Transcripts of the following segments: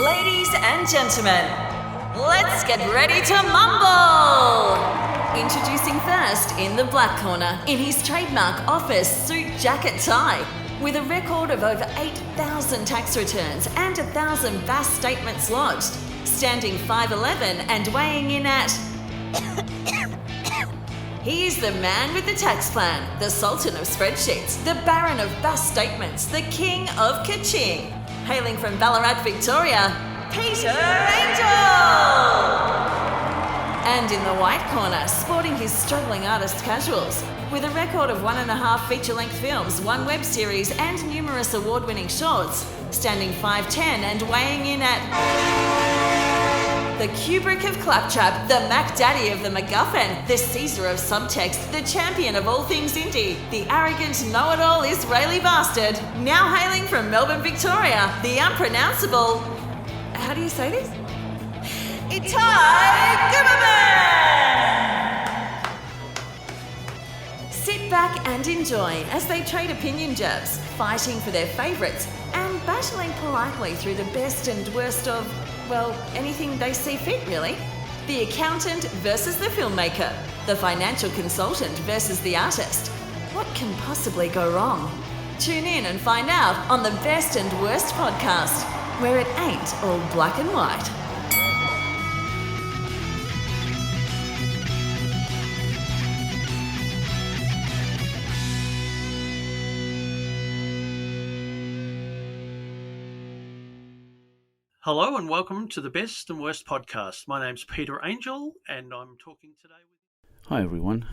Ladies and gentlemen, let's get ready to mumble! Introducing first, in the black corner, in his trademark office suit jacket tie, with a record of over 8,000 tax returns and 1,000 vast statements lodged, standing 5'11" and weighing in at... He is the man with the tax plan, the sultan of spreadsheets, the baron of vast statements, the king of ka-ching. Hailing from Ballarat, Victoria, Peter Angel! And in the white corner, sporting his struggling artist casuals, with a record of 1.5 feature-length films, 1 web series and numerous award-winning shorts, standing 5'10" and weighing in at... The Kubrick of Claptrap, the Mac Daddy of the MacGuffin, the Caesar of subtext, the champion of all things indie, the arrogant know-it-all Israeli bastard, now hailing from Melbourne, Victoria, the unpronounceable... How do you say this? Itai Guberman! Sit back and enjoy as they trade opinion jabs, fighting for their favourites and battling politely through the best and worst of... well, anything they see fit, really. The accountant versus the filmmaker. The financial consultant versus the artist. What can possibly go wrong? Tune in and find out on the Best and Worst podcast, where it ain't all black and white. Hello and welcome to the Best and Worst podcast. My name's Peter Angel and I'm talking today with... Hi everyone.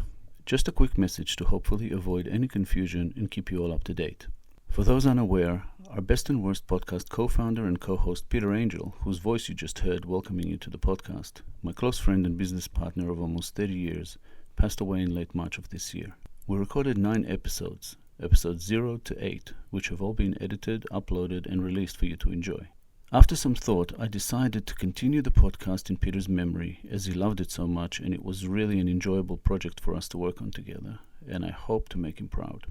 Just a quick message to hopefully avoid any confusion and keep you all up to date. For those unaware, our Best and Worst podcast co-founder and co-host Peter Angel, whose voice you just heard welcoming you to the podcast, my close friend and business partner of almost 30 years, passed away in late March of this year. We recorded 9 episodes 0 to 8, which have all been edited, uploaded and released for you to enjoy. After some thought, I decided to continue the podcast in Peter's memory, as he loved it so much and it was really an enjoyable project for us to work on together, and I hope to make him proud.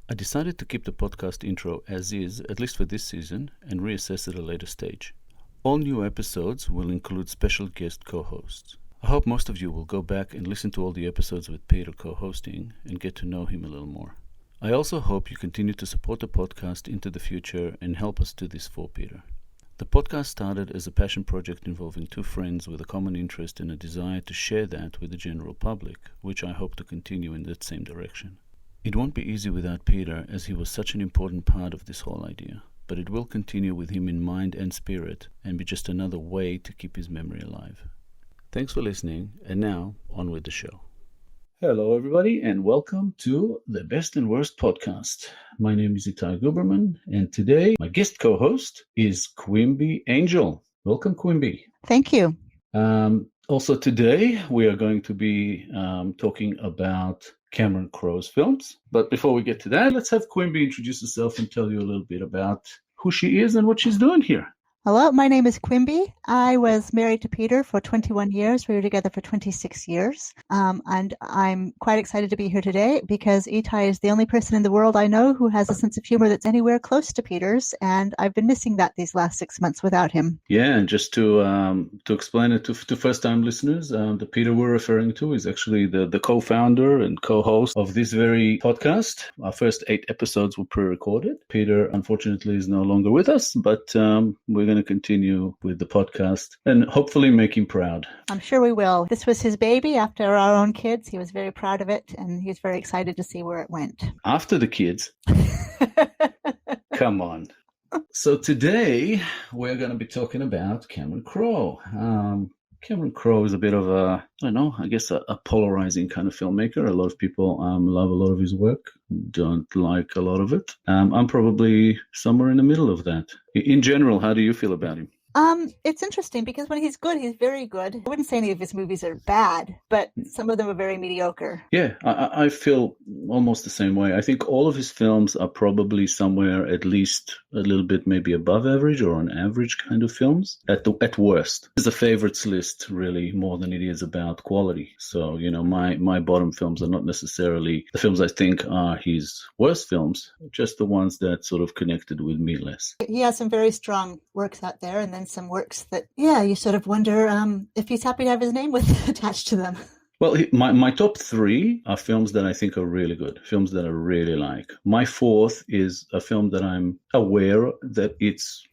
I decided to keep the podcast intro as is, at least for this season, and reassess at a later stage. All new episodes will include special guest co-hosts. I hope most of you will go back and listen to all the episodes with Peter co-hosting and get to know him a little more. I also hope you continue to support the podcast into the future and help us do this for Peter. The podcast started as a passion project involving 2 friends with a common interest and a desire to share that with the general public, which I hope to continue in that same direction. It won't be easy without Peter, as he was such an important part of this whole idea, but it will continue with him in mind and spirit and be just another way to keep his memory alive. Thanks for listening, and now, on with the show. Hello everybody and welcome to the Best and Worst podcast. My name is Itai Guberman and today my guest co-host is Quimby Angel. Welcome Quimby. Thank you. Also today we are going to be talking about Cameron Crowe's films. But before we get to that, let's have Quimby introduce herself and tell you a little bit about who she is and what she's doing here. Hello, my name is Quimby. I was married to Peter for 21 years. We were together for 26 years. And I'm quite excited to be here today because Itai is the only person in the world I know who has a sense of humor that's anywhere close to Peter's. And I've been missing that these last 6 months without him. Yeah, and just to explain it to first-time listeners, the Peter we're referring to is actually the co-founder and co-host of this very podcast. Our first 8 episodes were pre-recorded. Peter, unfortunately, is no longer with us, but we're going to continue with the podcast and hopefully make him proud. I'm sure we will. This was his baby after our own kids. He was very proud of it and he was very excited to see where it went. After the kids? Come on. So today we're going to be talking about Cameron Crowe. Cameron Crowe is a bit of a polarizing kind of filmmaker. A lot of people love a lot of his work, don't like a lot of it. I'm probably somewhere in the middle of that. In general, how do you feel about him? It's interesting because when he's good, he's very good. I wouldn't say any of his movies are bad, but some of them are very mediocre. Yeah, I feel almost the same way. I think all of his films are probably somewhere at least a little bit maybe above average or on average kind of films at worst. It's a favorites list really more than it is about quality. So, you know, my bottom films are not necessarily the films I think are his worst films, just the ones that sort of connected with me less. He has some very strong works out there, and then find some works that, you sort of wonder if he's happy to have his name attached to them. Well, my top three are films that I think are really good, films that I really like. My fourth is a film that I'm aware that it's,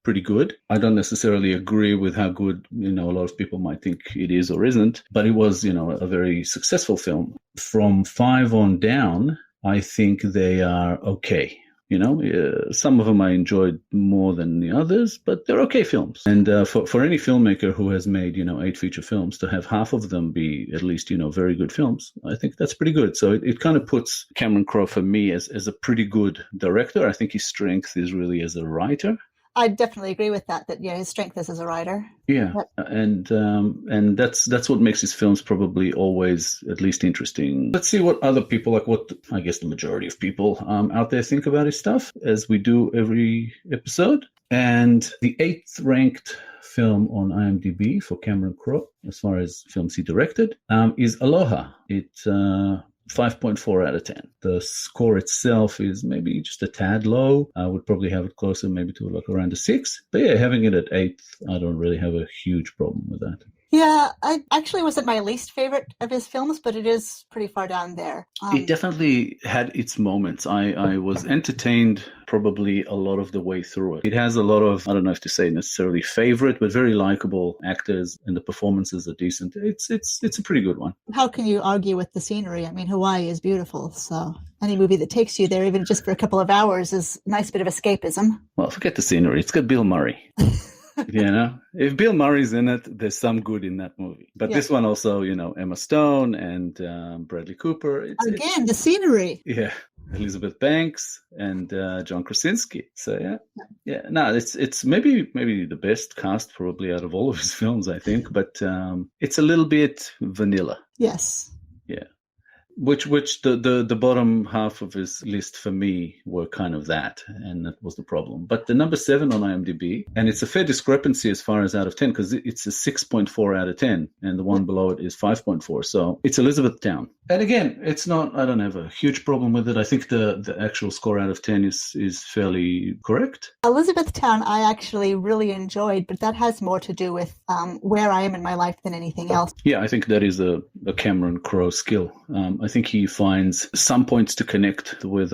pretty good. I don't necessarily agree with how good, a lot of people might think it is or isn't, but it was, a very successful film. From 5 on down, I think they are okay. Some of them I enjoyed more than the others, but they're okay films. And for any filmmaker who has made, 8 feature films, to have half of them be at least, very good films, I think that's pretty good. So it kind of puts Cameron Crowe for me as a pretty good director. I think his strength is really as a writer. I definitely agree with that his strength is as a writer. Yeah, and that's what makes his films probably always at least interesting. Let's see what other people, like what I guess the majority of people out there think about his stuff, as we do every episode. And the 8th ranked film on IMDb for Cameron Crowe, as far as films he directed, is Aloha. It's 5.4 out of 10. The score itself is maybe just a tad low. I would probably have it closer maybe to like around a 6. But yeah, having it at 8th, I don't really have a huge problem with that. Yeah, I actually wasn't my least favorite of his films, but it is pretty far down there. It definitely had its moments. I was entertained probably a lot of the way through it. It has a lot of, I don't know if to say necessarily favorite, but very likable actors, and the performances are decent. It's a pretty good one. How can you argue with the scenery? I mean, Hawaii is beautiful, so any movie that takes you there, even just for a couple of hours, is a nice bit of escapism. Well, forget the scenery. It's got Bill Murray. If Bill Murray's in it, there's some good in that movie. But this one also, Emma Stone and Bradley Cooper. The scenery. Yeah, Elizabeth Banks and John Krasinski. So no, it's maybe the best cast probably out of all of his films, I think. But it's a little bit vanilla. Yes. Yeah. Which the bottom half of his list for me were kind of that, and that was the problem. But the number 7 on IMDb, and it's a fair discrepancy as far as out of 10, because it's a 6.4 out of 10, and the one below it is 5.4. So it's Elizabethtown. And again, it's not, I don't have a huge problem with it. I think the actual score out of 10 is fairly correct. Elizabethtown I actually really enjoyed, but that has more to do with where I am in my life than anything else. Yeah, I think that is a Cameron Crowe skill. I think he finds some points to connect with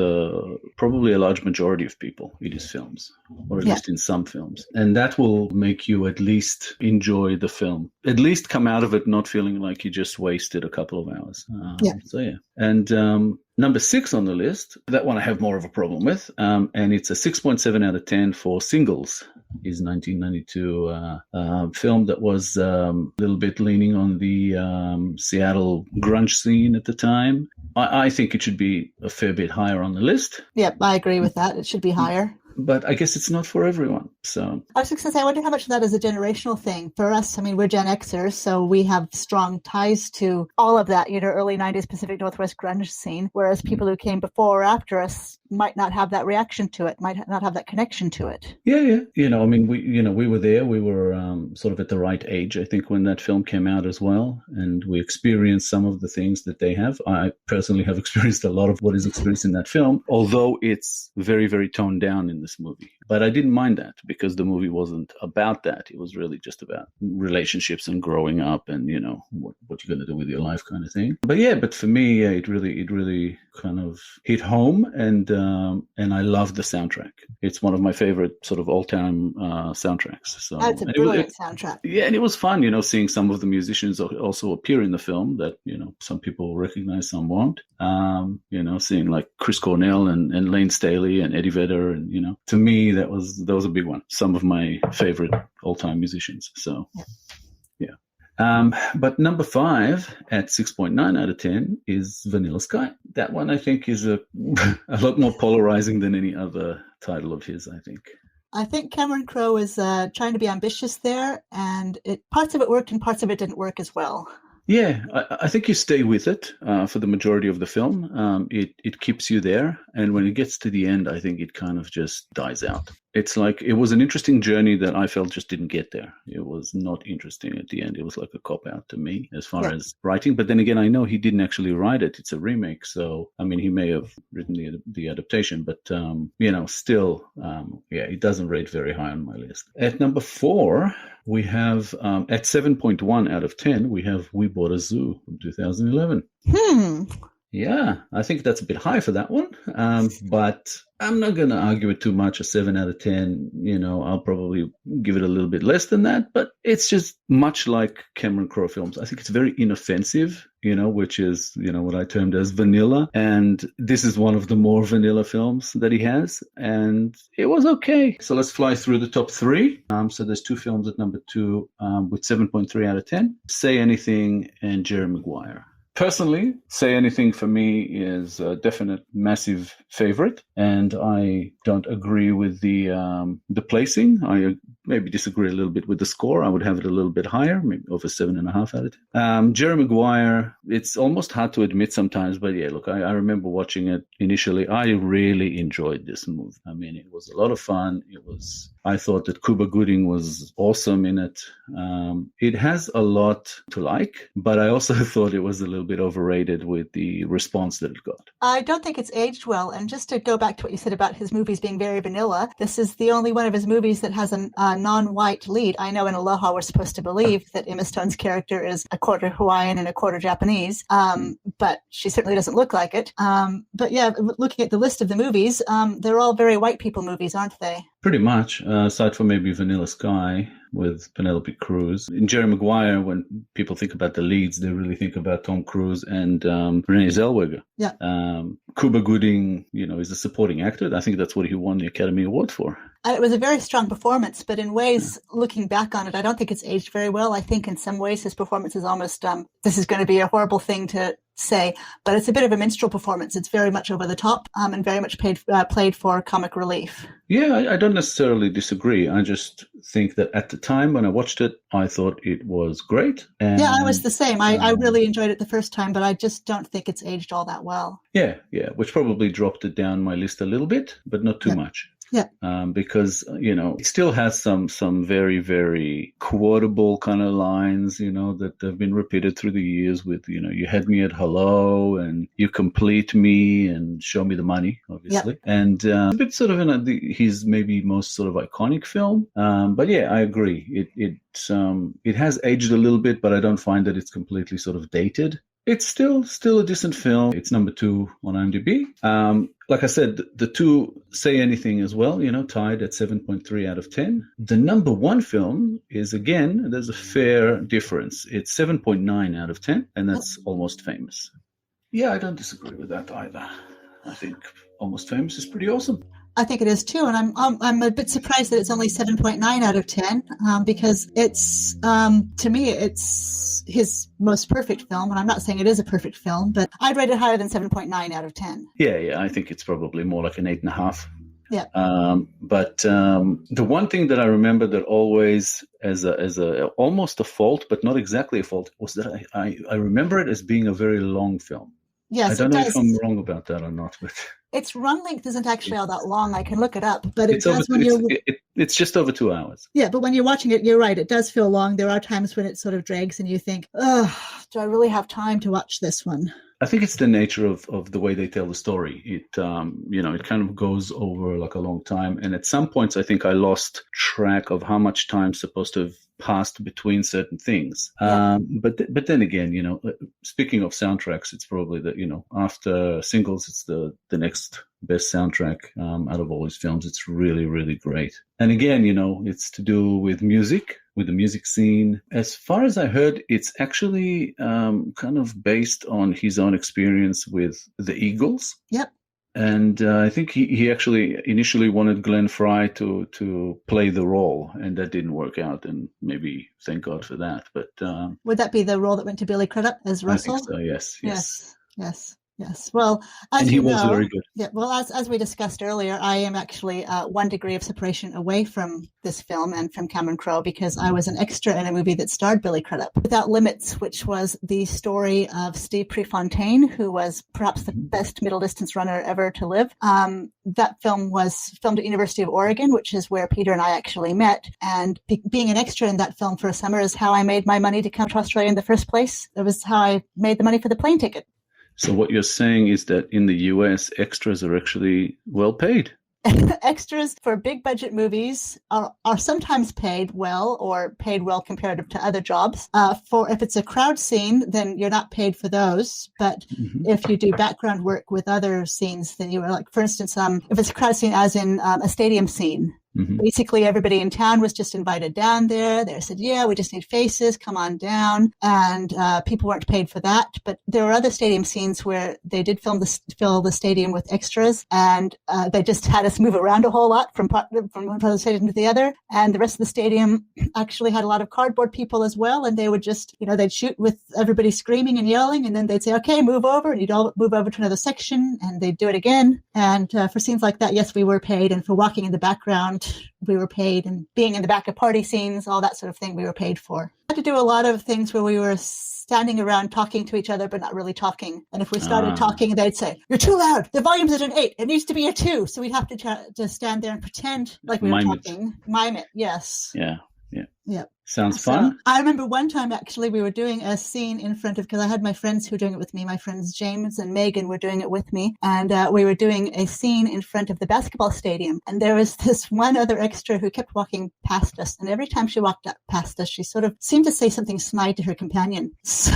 probably a large majority of people in his films, or at least in some films. And that will make you at least enjoy the film, at least come out of it not feeling like you just wasted a couple of hours. So yeah. And number 6 on the list, that one I have more of a problem with, and it's a 6.7 out of 10 for Singles. His 1992 film that was a little bit leaning on the Seattle grunge scene at the time. I think it should be a fair bit higher on the list. Yep, I agree with that. It should be higher. But I guess it's not for everyone. So I was just going to say, I wonder how much of that is a generational thing. For us, I mean, we're Gen Xers, so we have strong ties to all of that, early 90s Pacific Northwest grunge scene, whereas people who came before or after us might not have that reaction to it, might not have that connection to it. Yeah. I mean, we were there. We were sort of at the right age, I think, when that film came out as well. And we experienced some of the things that they have. I personally have experienced a lot of what is experienced in that film, although it's very, very toned down in this movie. But I didn't mind that, because the movie wasn't about that. It was really just about relationships and growing up and, what you're going to do with your life kind of thing. But for me, it really kind of hit home, and I love the soundtrack. It's one of my favorite sort of all-time soundtracks. So that's a brilliant soundtrack. Yeah, and it was fun, seeing some of the musicians also appear in the film that, some people recognize, some won't. Seeing like Chris Cornell and Lane Staley and Eddie Vedder, and to me that was a big one. Some of my favorite all-time musicians. So yeah. But number 5 at 6.9 out of 10 is Vanilla Sky. That one I think is a lot more polarizing than any other title of his, I think. I think Cameron Crowe is trying to be ambitious there, and parts of it worked and parts of it didn't work as well. Yeah, I think you stay with it for the majority of the film. It keeps you there, and when it gets to the end, I think it kind of just dies out. It's like it was an interesting journey that I felt just didn't get there. It was not interesting at the end. It was like a cop out to me as far as writing. But then again, I know he didn't actually write it. It's a remake, so I mean, he may have written the adaptation, but still, it doesn't rate very high on my list. At number 4. We have, at 7.1 out of 10, we have We Bought a Zoo from 2011. Yeah, I think that's a bit high for that one. But I'm not going to argue it too much. A 7 out of 10, I'll probably give it a little bit less than that. But it's just much like Cameron Crowe films. I think it's very inoffensive, which is, what I termed as vanilla. And this is one of the more vanilla films that he has. And it was okay. So let's fly through the top 3. So there's 2 films at number 2 with 7.3 out of 10. Say Anything and Jerry Maguire. Personally, Say Anything for me is a definite massive favorite, and I don't agree with the placing. I maybe disagree a little bit with the score. I would have it a little bit higher, maybe over 7.5 out of 10. Jerry Maguire, it's almost hard to admit sometimes, but yeah, look, I remember watching it initially. I really enjoyed this movie. I mean, it was a lot of fun. I thought that Cuba Gooding was awesome in it. It has a lot to like, but I also thought it was a little bit overrated with the response that it got. I don't think it's aged well. And just to go back to what you said about his movies being very vanilla, this is the only one of his movies that has a non-white lead. I know in Aloha we're supposed to believe that Emma Stone's character is a quarter Hawaiian and a quarter Japanese, but she certainly doesn't look like it. But yeah, looking at the list of the movies, they're all very white people movies, aren't they? Pretty much, aside from maybe Vanilla Sky with Penelope Cruz. In Jerry Maguire, when people think about the leads, they really think about Tom Cruise and Renee Zellweger. Yeah. Cuba Gooding, is a supporting actor. I think that's what he won the Academy Award for. It was a very strong performance, but in ways, looking back on it, I don't think it's aged very well. I think in some ways his performance is almost, this is going to be a horrible thing to say, but it's a bit of a minstrel performance. It's very much over the top and very much played for comic relief. Yeah, I don't necessarily disagree. I just think that at the time when I watched it, I thought it was great. And, yeah, I was the same. I really enjoyed it the first time, but I just don't think it's aged all that well. Yeah, which probably dropped it down my list a little bit, but not too much. Yeah. Because, it still has some very, very quotable kind of lines, that have been repeated through the years with, you had me at hello and you complete me and show me the money, obviously. Yeah. And a bit sort of his maybe most sort of iconic film. But yeah, I agree. It has aged a little bit, but I don't find that it's completely sort of dated. It's still a decent film. It's number 2 on IMDb. Like I said, the 2 Say Anything as well, tied at 7.3 out of 10. The number 1 film is, again, there's a fair difference. It's 7.9 out of 10, and that's Almost Famous. Yeah, I don't disagree with that either. I think Almost Famous is pretty awesome. I think it is too, and I'm a bit surprised that it's only 7.9 out of 10 because it's to me it's his most perfect film, and I'm not saying it is a perfect film, but I'd rate it higher than 7.9 out of 10. Yeah, I think it's probably more like an 8.5. Yeah. But the one thing that I remember that always as a almost a fault, but not exactly a fault, was that I remember it as being a very long film. Yes, I don't know if I'm wrong about that or not, but its run length isn't actually all that long. I can look it up, but it's just over 2 hours. Yeah, but when you're watching it, you're right. It does feel long. There are times when it sort of drags, and you think, "Oh, do I really have time to watch this one?" I think it's the nature of the way they tell the story. It it kind of goes over like a long time, and at some points, I think I lost track of how much time's supposed to have passed between certain things. Yeah. But then again, speaking of soundtracks, it's probably after Singles, it's the next best soundtrack out of all his films. It's really, really great. And again, it's to do with music, with the music scene. As far as I heard, it's actually kind of based on his own experience with the Eagles. Yep. And I think he actually initially wanted Glenn Frey to play the role, and that didn't work out. And maybe thank God for that. But would that be the role that went to Billy Crudup as Russell? I think so, yes. Yes. Yes. Well, And he was very good. Yeah. Well, as we discussed earlier, I am actually 1 degree of separation away from this film and from Cameron Crowe because I was an extra in a movie that starred Billy Crudup, Without Limits, which was the story of Steve Prefontaine, who was perhaps the best middle distance runner ever to live. That film was filmed at University of Oregon, which is where Peter and I actually met. And being an extra in that film for a summer is how I made my money to come to Australia in the first place. It was how I made the money for the plane ticket. So what you're saying is that in the US, extras are actually well paid. Extras for big budget movies are sometimes paid well or paid well comparative to other jobs. For if it's a crowd scene, then you're not paid for those. But if you do background work with other scenes, then you are like, for instance, if it's a crowd scene, as in a stadium scene. Basically, everybody in town was just invited down there. They said, yeah, we just need faces, come on down. And people weren't paid for that. But there were other stadium scenes where they did fill the stadium with extras. And they just had us move around a whole lot from one part of the stadium to the other. And the rest of the stadium actually had a lot of cardboard people as well. And they would just, they'd shoot with everybody screaming and yelling. And then they'd say, okay, move over. And you'd all move over to another section. And they'd do it again. And for scenes like that, yes, we were paid. And for walking in the background, we were paid, and being in the back of party scenes, all that sort of thing we were paid for. I had to do a lot of things where we were standing around talking to each other, but not really talking. And if we started talking, they'd say, you're too loud. The volume's at an 8. It needs to be a 2. So we'd have to stand there and pretend like we were talking. Mime it, yes. Yeah. Yeah. Sounds fun. I remember one time, actually, we were doing a scene in front of, because I had my friends who were doing it with me. My friends James and Megan were doing it with me. And we were doing a scene in front of the basketball stadium. And there was this one other extra who kept walking past us. And every time she walked up past us, she sort of seemed to say something snide to her companion. So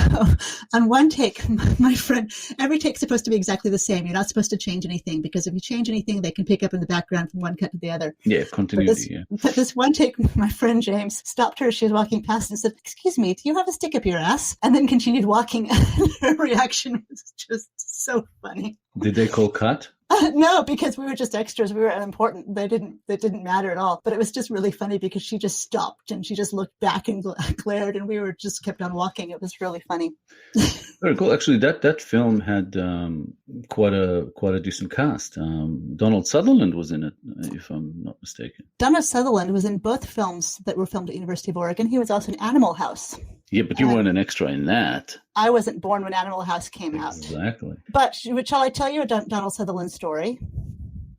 on one take, my friend, every take's supposed to be exactly the same. You're not supposed to change anything, because if you change anything, they can pick up in the background from one cut to the other. Yeah, continuity, But this one take, my friend James stopped her. She was walking past and said, excuse me, do you have a stick up your ass? And then continued walking. And her reaction was just so funny. Did they call cut? No, because we were just extras. We were unimportant. They didn't matter at all. But it was just really funny because she just stopped and she just looked back and glared, and we were just kept on walking. It was really funny. Very cool. Actually, that film had quite a decent cast. Donald Sutherland was in it, if I'm not mistaken. Donald Sutherland was in both films that were filmed at University of Oregon. He was also in Animal House. Yeah, but you weren't an extra in that. I wasn't born when Animal House came out. Exactly. But shall I tell you a Donald Sutherland story?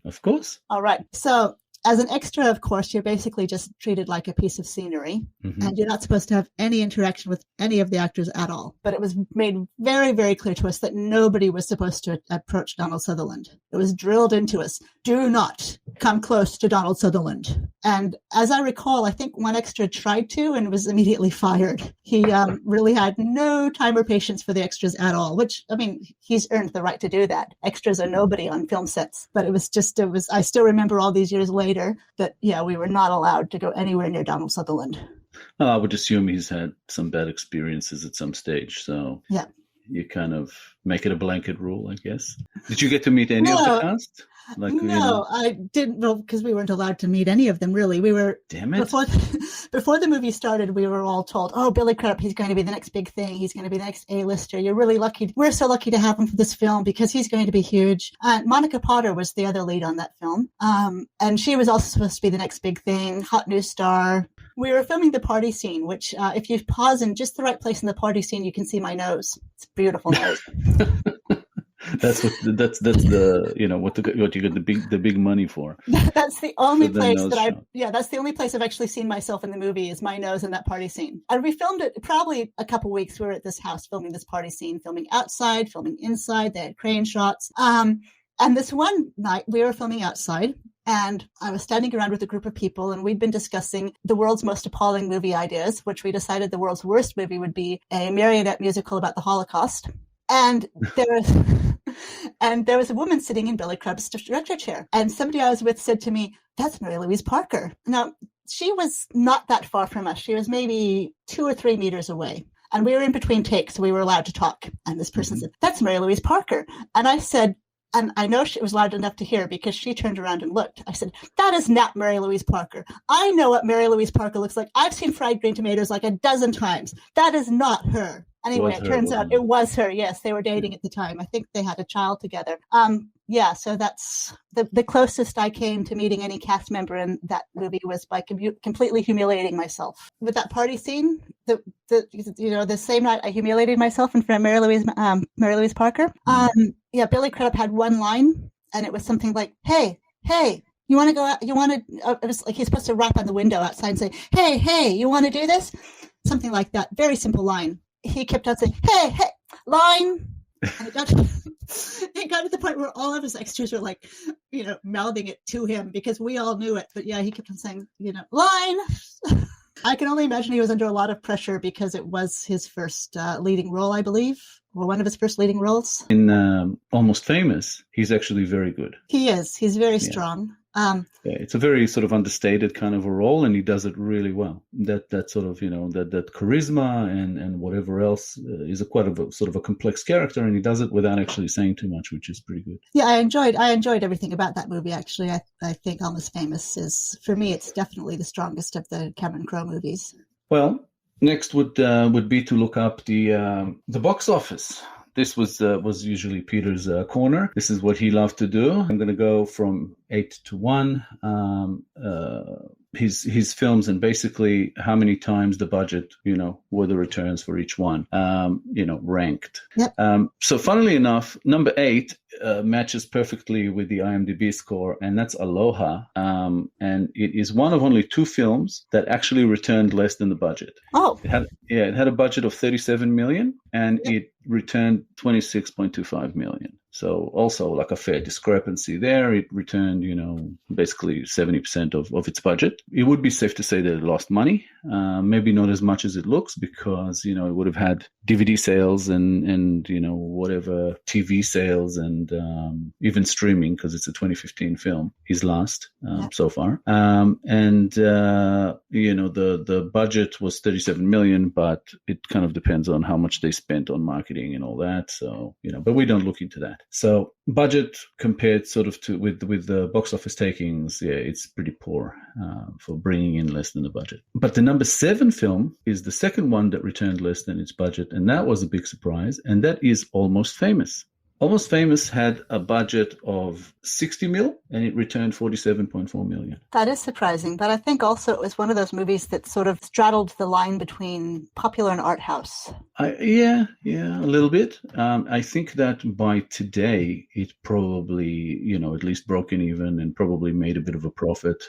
Of course. All right. So as an extra, of course, you're basically just treated like a piece of scenery, and you're not supposed to have any interaction with any of the actors at all. But it was made very, very clear to us that nobody was supposed to approach Donald Sutherland. It was drilled into us. Do not come close to Donald Sutherland. And as I recall, I think one extra tried to and was immediately fired. He really had no time or patience for the extras at all, which, I mean, he's earned the right to do that. Extras are nobody on film sets. But I still remember all these years later that, we were not allowed to go anywhere near Donald Sutherland. Well, I would assume he's had some bad experiences at some stage. So you kind of make it a blanket rule, I guess. Did you get to meet any of the cast? I didn't. Well, because we weren't allowed to meet any of them, really. We were. Damn it. Before the movie started, we were all told, oh, Billy Crudup, he's going to be the next big thing. He's going to be the next A-lister. You're really lucky. We're so lucky to have him for this film because he's going to be huge. Monica Potter was the other lead on that film. And she was also supposed to be the next big thing, hot new star. We were filming the party scene, which if you pause in just the right place in the party scene, you can see my nose. It's a beautiful nose. That's the what you get the big money for. That's the only place that's the only place I've actually seen myself in the movie is my nose in that party scene. And we filmed it probably a couple weeks. We were at this house filming this party scene, filming outside, filming inside. They had crane shots. And this one night we were filming outside. And I was standing around with a group of people, and we'd been discussing the world's most appalling movie ideas, which we decided the world's worst movie would be a marionette musical about the Holocaust. And there was a woman sitting in Billy Crudup's director chair. And somebody I was with said to me, that's Mary Louise Parker. Now, she was not that far from us. She was maybe 2 or 3 meters away. And we were in between takes, so we were allowed to talk. And this person said, that's Mary Louise Parker. And I said, and I know she was loud enough to hear because she turned around and looked. I said, that is not Mary Louise Parker. I know what Mary Louise Parker looks like. I've seen fried green tomatoes like a dozen times. That is not her. Anyway, Was it her, turns wasn't out it was her. Yes, they were dating at the time. I think they had a child together. Yeah, so that's the closest I came to meeting any cast member in that movie was by completely humiliating myself. With that party scene, the same night I humiliated myself in front of Mary Louise Parker. Yeah, Billy Crudup had one line, and it was something like, "Hey, you want to go out? You want to?" It was like he's supposed to rap on the window outside and say, "Hey, you want to do this?" Something like that. Very simple line. He kept on saying, "Hey, line." And it got to the point where all of his extras were like, mouthing it to him because we all knew it. But yeah, he kept on saying, line. I can only imagine he was under a lot of pressure because it was his first leading role, I believe, or one of his first leading roles. In Almost Famous, he's actually very good. He is. He's very strong. It's a very sort of understated kind of a role, and he does it really well. That sort of, that charisma and whatever else is quite a sort of a complex character, and he does it without actually saying too much, which is pretty good. Yeah, I enjoyed everything about that movie, actually. I think Almost Famous is, for me, it's definitely the strongest of the Cameron Crowe movies. Well, next would be to look up the box office. This was usually Peter's corner. This is what he loved to do. I'm going to go from 8 to 1. His films and basically how many times the budget, were the returns for each one, ranked. Yep. So funnily enough, number 8 matches perfectly with the IMDb score, and that's Aloha. And it is one of only 2 films that actually returned less than the budget. Oh. It had a budget of $37 million, and it returned $26.25 million. So also like a fair discrepancy there. It returned, basically 70% of its budget. It would be safe to say that it lost money. Maybe not as much as it looks because, it would have had DVD sales and whatever TV sales and even streaming because it's a 2015 film is last so far. The budget was $37 million, but it kind of depends on how much they spent on marketing and all that. So, but we don't look into that. So budget compared sort of to with the box office takings, it's pretty poor for bringing in less than the budget. But the number 7 film is the second one that returned less than its budget, and that was a big surprise, and that is Almost Famous. Almost Famous had a budget of 60 mil and it returned 47.4 million. That is surprising, but I think also it was one of those movies that sort of straddled the line between popular and art house. Yeah, a little bit. I think that by today it probably, at least broken even and probably made a bit of a profit,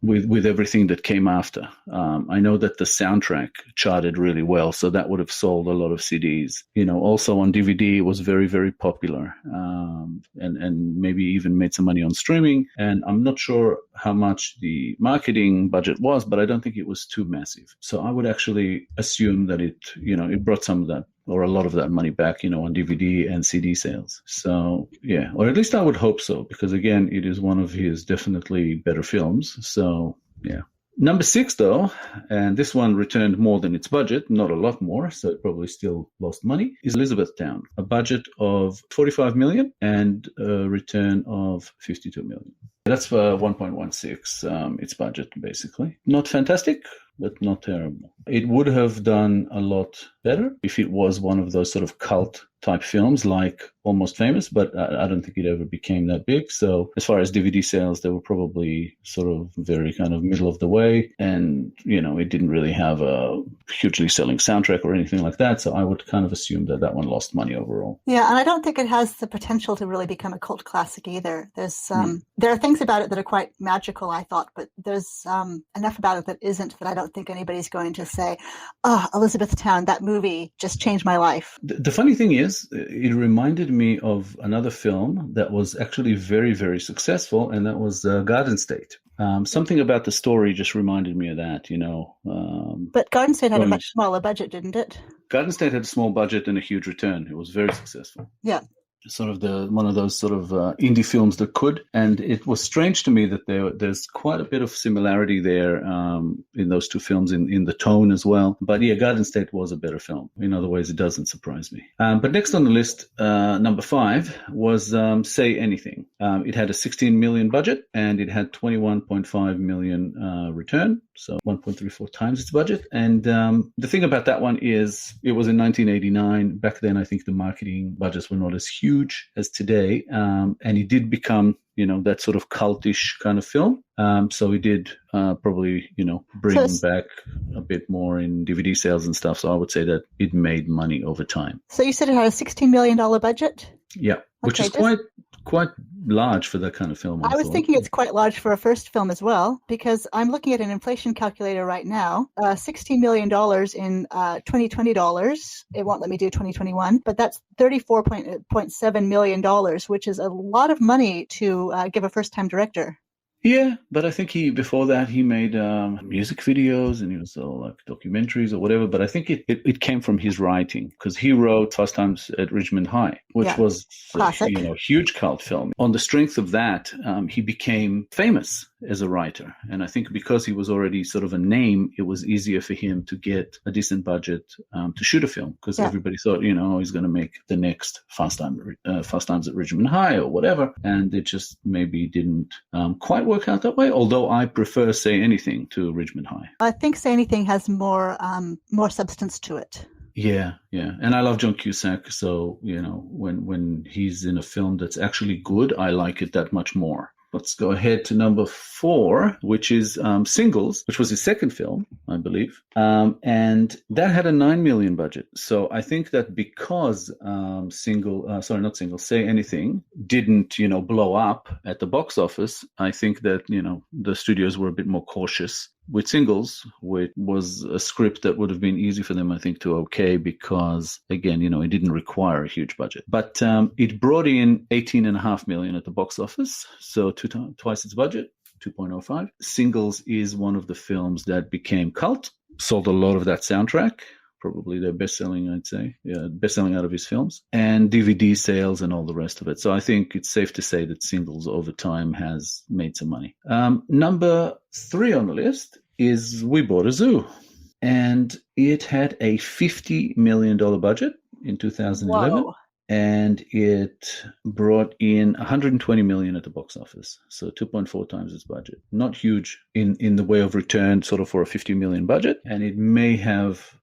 with everything that came after. I know that the soundtrack charted really well, so that would have sold a lot of CDs. Also on DVD it was very, very popular, and maybe even made some money on streaming. And I'm not sure how much the marketing budget was, but I don't think it was too massive. So I would actually assume that it brought some of that or a lot of that money back, on DVD and CD sales. So, yeah, or at least I would hope so, because again, it is one of his definitely better films. So, yeah. Number 6, though, and this one returned more than its budget, not a lot more, so it probably still lost money, is Elizabethtown, a budget of $45 million and a return of $52 million. That's for 1.16, its budget, basically. Not fantastic, but not terrible. It would have done a lot better if it was one of those sort of cult type films like Almost Famous, but I don't think it ever became that big. So as far as DVD sales, they were probably sort of very kind of middle of the way. And, it didn't really have a hugely selling soundtrack or anything like that. So I would kind of assume that one lost money overall. Yeah, and I don't think it has the potential to really become a cult classic either. There's there are things about it that are quite magical, I thought, but there's enough about it that isn't, that I don't think anybody's going to say, "Oh, Elizabethtown, that movie just changed my life." The funny thing is, it reminded me of another film that was actually very, very successful, and that was Garden State. Something about the story just reminded me of that, But Garden State had a much smaller budget, didn't it? Garden State had a small budget and a huge return. It was very successful. Yeah. Sort of one of those sort of indie films that could. And it was strange to me that there's quite a bit of similarity there in those two films in the tone as well. But yeah, Garden State was a better film. In other ways, it doesn't surprise me. But next on the list, number 5 was Say Anything. It had a 16 million budget and it had 21.5 million return, so 1.34 times its budget. And the thing about that one is it was in 1989. Back then, I think the marketing budgets were not as huge as today, and it did become that sort of cultish kind of film. So it did probably, bring back a bit more in DVD sales and stuff. So I would say that it made money over time. So you said it had a $16 million budget? Yeah, which is quite large for that kind of film. I was thinking it's quite large for a first film as well, because I'm looking at an inflation calculator right now. $16 million in 2020 dollars. It won't let me do 2021, but that's $34.7 million, which is a lot of money to give a first-time director. Yeah, but I think before that he made music videos and he was like documentaries or whatever. But I think it came from his writing, because he wrote Fast Times at Ridgemont High, which was classic. A huge cult film. On the strength of that, he became famous as a writer, and I think because he was already sort of a name, it was easier for him to get a decent budget to shoot a film, because everybody thought, he's going to make the next Fast Times at Ridgemont High or whatever, and it just maybe didn't quite work out that way. Although I prefer Say Anything to Ridgemont High. I think Say Anything has more substance to it. Yeah, and I love John Cusack, so when he's in a film that's actually good, I like it that much more. Let's go ahead to number 4, which is Singles, which was his second film, I believe. And that had a 9 million budget. So I think that because Say Anything didn't, blow up at the box office, I think that, the studios were a bit more cautious with Singles, which was a script that would have been easy for them, I think, to okay, because, again, it didn't require a huge budget. But it brought in 18.5 million at the box office, so twice its budget, 2.05. Singles is one of the films that became cult, sold a lot of that soundtrack, probably their best-selling, I'd say, best-selling out of his films, and DVD sales and all the rest of it. So I think it's safe to say that Singles over time has made some money. Number 3 on the list is We Bought a Zoo, and it had a $50 million budget in 2011. Whoa. And it brought in 120 million at the box office, so 2.4 times its budget. Not huge in the way of return, sort of for a 50 million budget, and it may have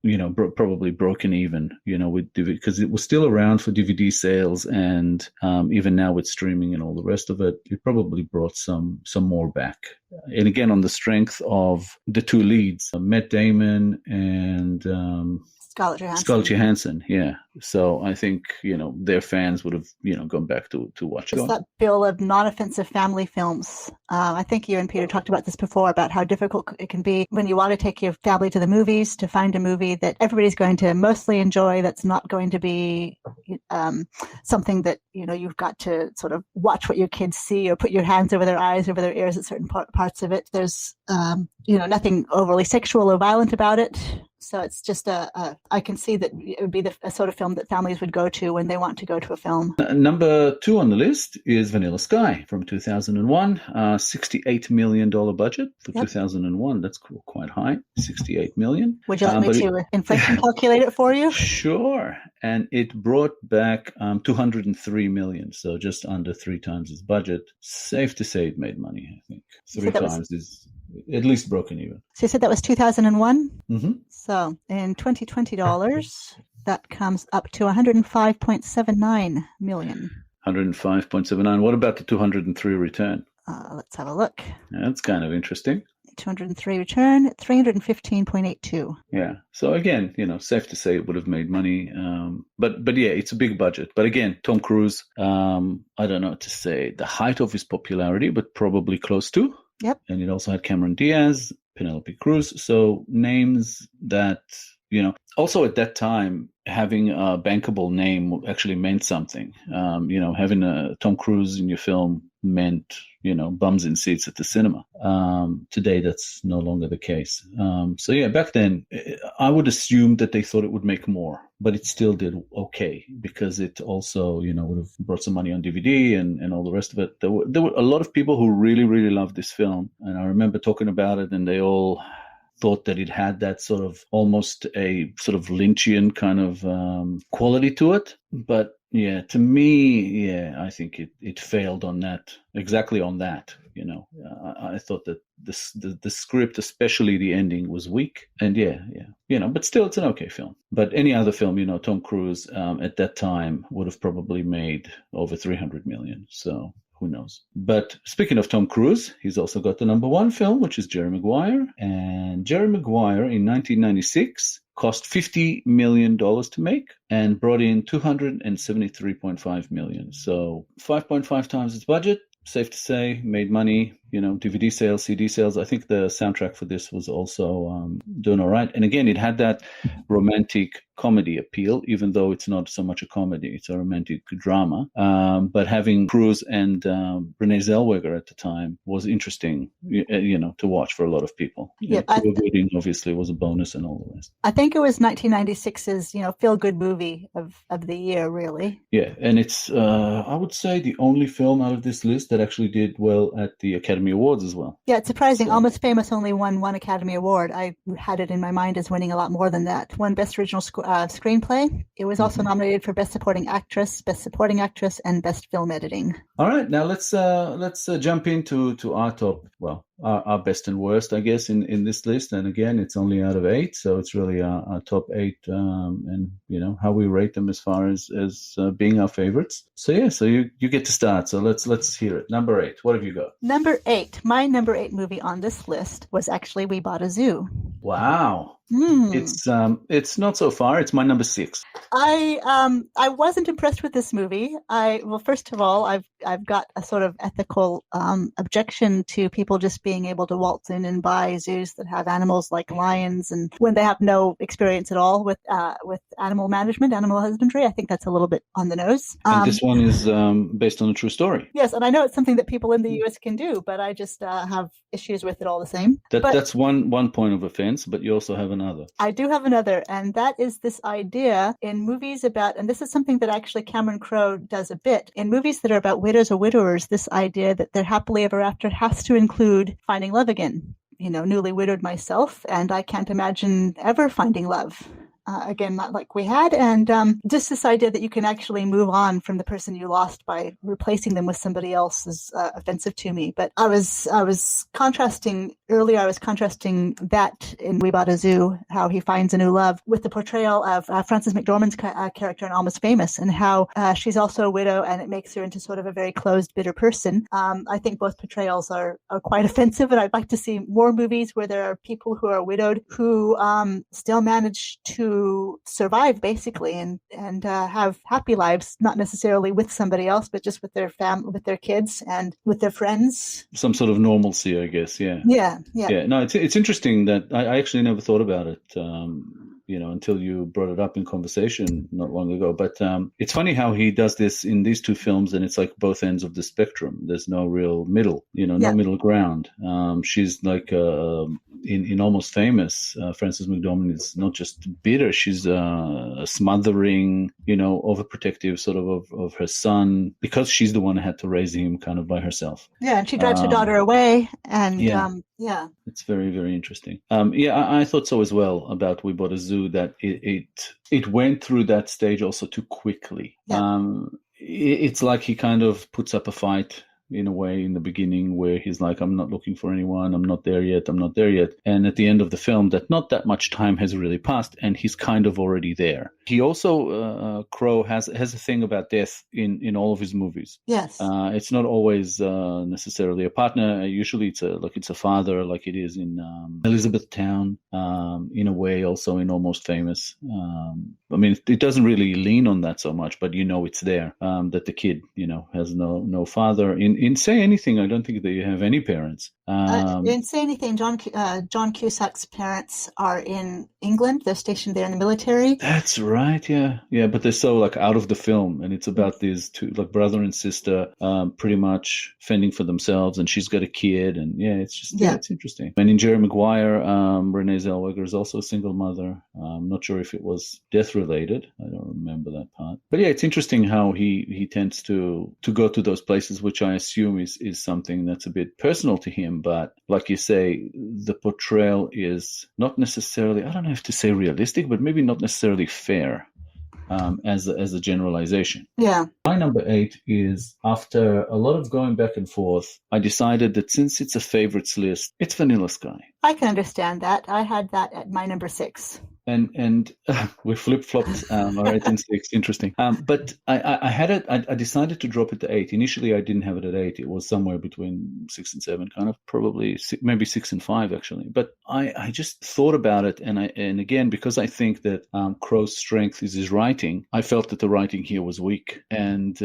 probably broken even, with DVD, because it was still around for DVD sales, and even now with streaming and all the rest of it, it probably brought some more back. And again, on the strength of the two leads, Matt Damon and Scarlett Johansson, yeah. So I think, their fans would have, gone back to watch it. It's that bill of non-offensive family films. I think you and Peter talked about this before, about how difficult it can be when you want to take your family to the movies to find a movie that everybody's going to mostly enjoy, that's not going to be something that, you've got to sort of watch what your kids see or put your hands over their eyes, over their ears at certain parts of it. There's, nothing overly sexual or violent about it. So it's just I can see that it would be a sort of film that families would go to when they want to go to a film. Number 2 on the list is Vanilla Sky from 2001, $68 million budget for 2001. That's quite high, $68 million. Would you like me to inflation calculate it for you? Sure. And it brought back 203 million, so just under 3 times its budget. Safe to say it made money, I think. 3 times is at least broken even. So you said that was 2001? Mm-hmm. So in 2020 dollars, that comes up to 105.79 million. 105.79. What about the 203 return? Let's have a look. That's kind of interesting. 203 return, 315.82. Yeah. So again, safe to say it would have made money. But yeah, it's a big budget. But again, Tom Cruise, I don't know what to say, the height of his popularity, but probably close to. Yep. And it also had Cameron Diaz, Penelope Cruz. So names that, also at that time, having a bankable name actually meant something. Having a Tom Cruise in your film meant, bums in seats at the cinema. Today, that's no longer the case. So yeah, back then, I would assume that they thought it would make more, but it still did okay, because it also, would have brought some money on DVD and all the rest of it. There were a lot of people who really, really loved this film. And I remember talking about it, and they all thought that it had that sort of almost a sort of Lynchian kind of quality to it. But Yeah, to me, I think it failed on that, exactly on that. I thought that the script, especially the ending, was weak, and but still, it's an okay film. But any other film, Tom Cruise at that time would have probably made over 300 million. So who knows? But speaking of Tom Cruise, he's also got the number one film, which is Jerry Maguire, and Jerry Maguire in 1996 cost $50 million to make and brought in $273.5 million. So 5.5 times its budget. Safe to say, made money, DVD sales, CD sales. I think the soundtrack for this was also doing all right. And again, it had that romantic comedy appeal, even though it's not so much a comedy, it's a romantic drama. But having Cruise and Renee Zellweger at the time was interesting, to watch for a lot of people. Yeah, Cuba Gooding obviously was a bonus and all the rest. I think it was 1996's, feel-good movie of the year, really. Yeah, and it's, I would say, the only film out of this list that actually did well at the Academy Awards as well. Yeah, it's surprising. So, Almost Famous only won one Academy Award. I had it in my mind as winning a lot more than that. Won Best Original Screenplay. It was also nominated for Best Supporting Actress, and Best Film Editing. All right, now let's jump into our top, our best and worst, I guess, in this list. And again, it's only out of 8, so it's really our top 8, and how we rate them as far as being our favorites. So you get to start. So let's hear it. Number 8. What have you got? Number 8. My number 8 movie on this list was actually We Bought a Zoo. Wow. It's not so far. It's my number 6. I wasn't impressed with this movie. First of all, I've got a sort of ethical objection to people just being able to waltz in and buy zoos that have animals like lions, and when they have no experience at all with animal management, animal husbandry. I think that's a little bit on the nose. And this one is based on a true story. Yes, and I know it's something that people in the US can do, but I just have issues with it all the same. That's one point of offense, but you also have another. I do have another, and that is this idea in movies about, and this is something that actually Cameron Crowe does a bit, in movies that are about widows or widowers, this idea that their happily ever after has to include finding love again. Newly widowed myself, and I can't imagine ever finding love. Again, not like we had. And just this idea that you can actually move on from the person you lost by replacing them with somebody else is offensive to me. But I was contrasting that in We Bought a Zoo, how he finds a new love, with the portrayal of Frances McDormand's character in Almost Famous, and how she's also a widow, and it makes her into sort of a very closed, bitter person. I think both portrayals are quite offensive, and I'd like to see more movies where there are people who are widowed who still manage to survive, basically, and have happy lives, not necessarily with somebody else, but just with their family, with their kids, and with their friends. Some sort of normalcy, I guess. Yeah. No, it's interesting that I actually never thought about it. Until you brought it up in conversation not long ago. But it's funny how he does this in these two films, and it's like both ends of the spectrum. There's no real middle, no middle ground. She's like in Almost Famous, Frances McDormand is not just bitter, she's smothering, overprotective sort of her son, because she's the one who had to raise him kind of by herself. Yeah, and she drives her daughter away, and it's very, very interesting. I thought so as well about We Bought a Zoo, that it went through that stage also too quickly. It's like he kind of puts up a fight in a way in the beginning, where he's like, I'm not looking for anyone, I'm not there yet. And at the end of the film, that not that much time has really passed, and he's kind of already there. He also, Crowe has a thing about death in all of his movies. Yes. It's not always necessarily a partner. Usually it's a father, like it is in Elizabethtown, in a way, also in Almost Famous. It doesn't really lean on that so much, but it's there, that the kid, has no father. In Say Anything, I don't think that you have any parents. In Say Anything, John Cusack's parents are in England. They're stationed there in the military. That's right, yeah. But they're so out of the film, and it's about these two, brother and sister, pretty much fending for themselves, and she's got a kid, and it's just it's interesting. And in Jerry Maguire, Renee Zellweger is also a single mother. I'm not sure if it was death related. I don't remember that part. But it's interesting how he tends to go to those places, which I assume is something that's a bit personal to him. But like you say, the portrayal is not necessarily, I don't know if to say realistic, but maybe not necessarily fair. as a generalization. Yeah. My number 8 is, after a lot of going back and forth, I decided that since it's a favorites list, it's Vanilla Sky. I can understand that. I had that at my number 6. And we flip-flopped, all right, in 6. Interesting. But I had it. I decided to drop it to 8. Initially, I didn't have it at 8. It was somewhere between 6 and 7, kind of, probably maybe 6 and 5 actually. But I just thought about it, and again, because I think that Crowe's strength is his writing, I felt that the writing here was weak, and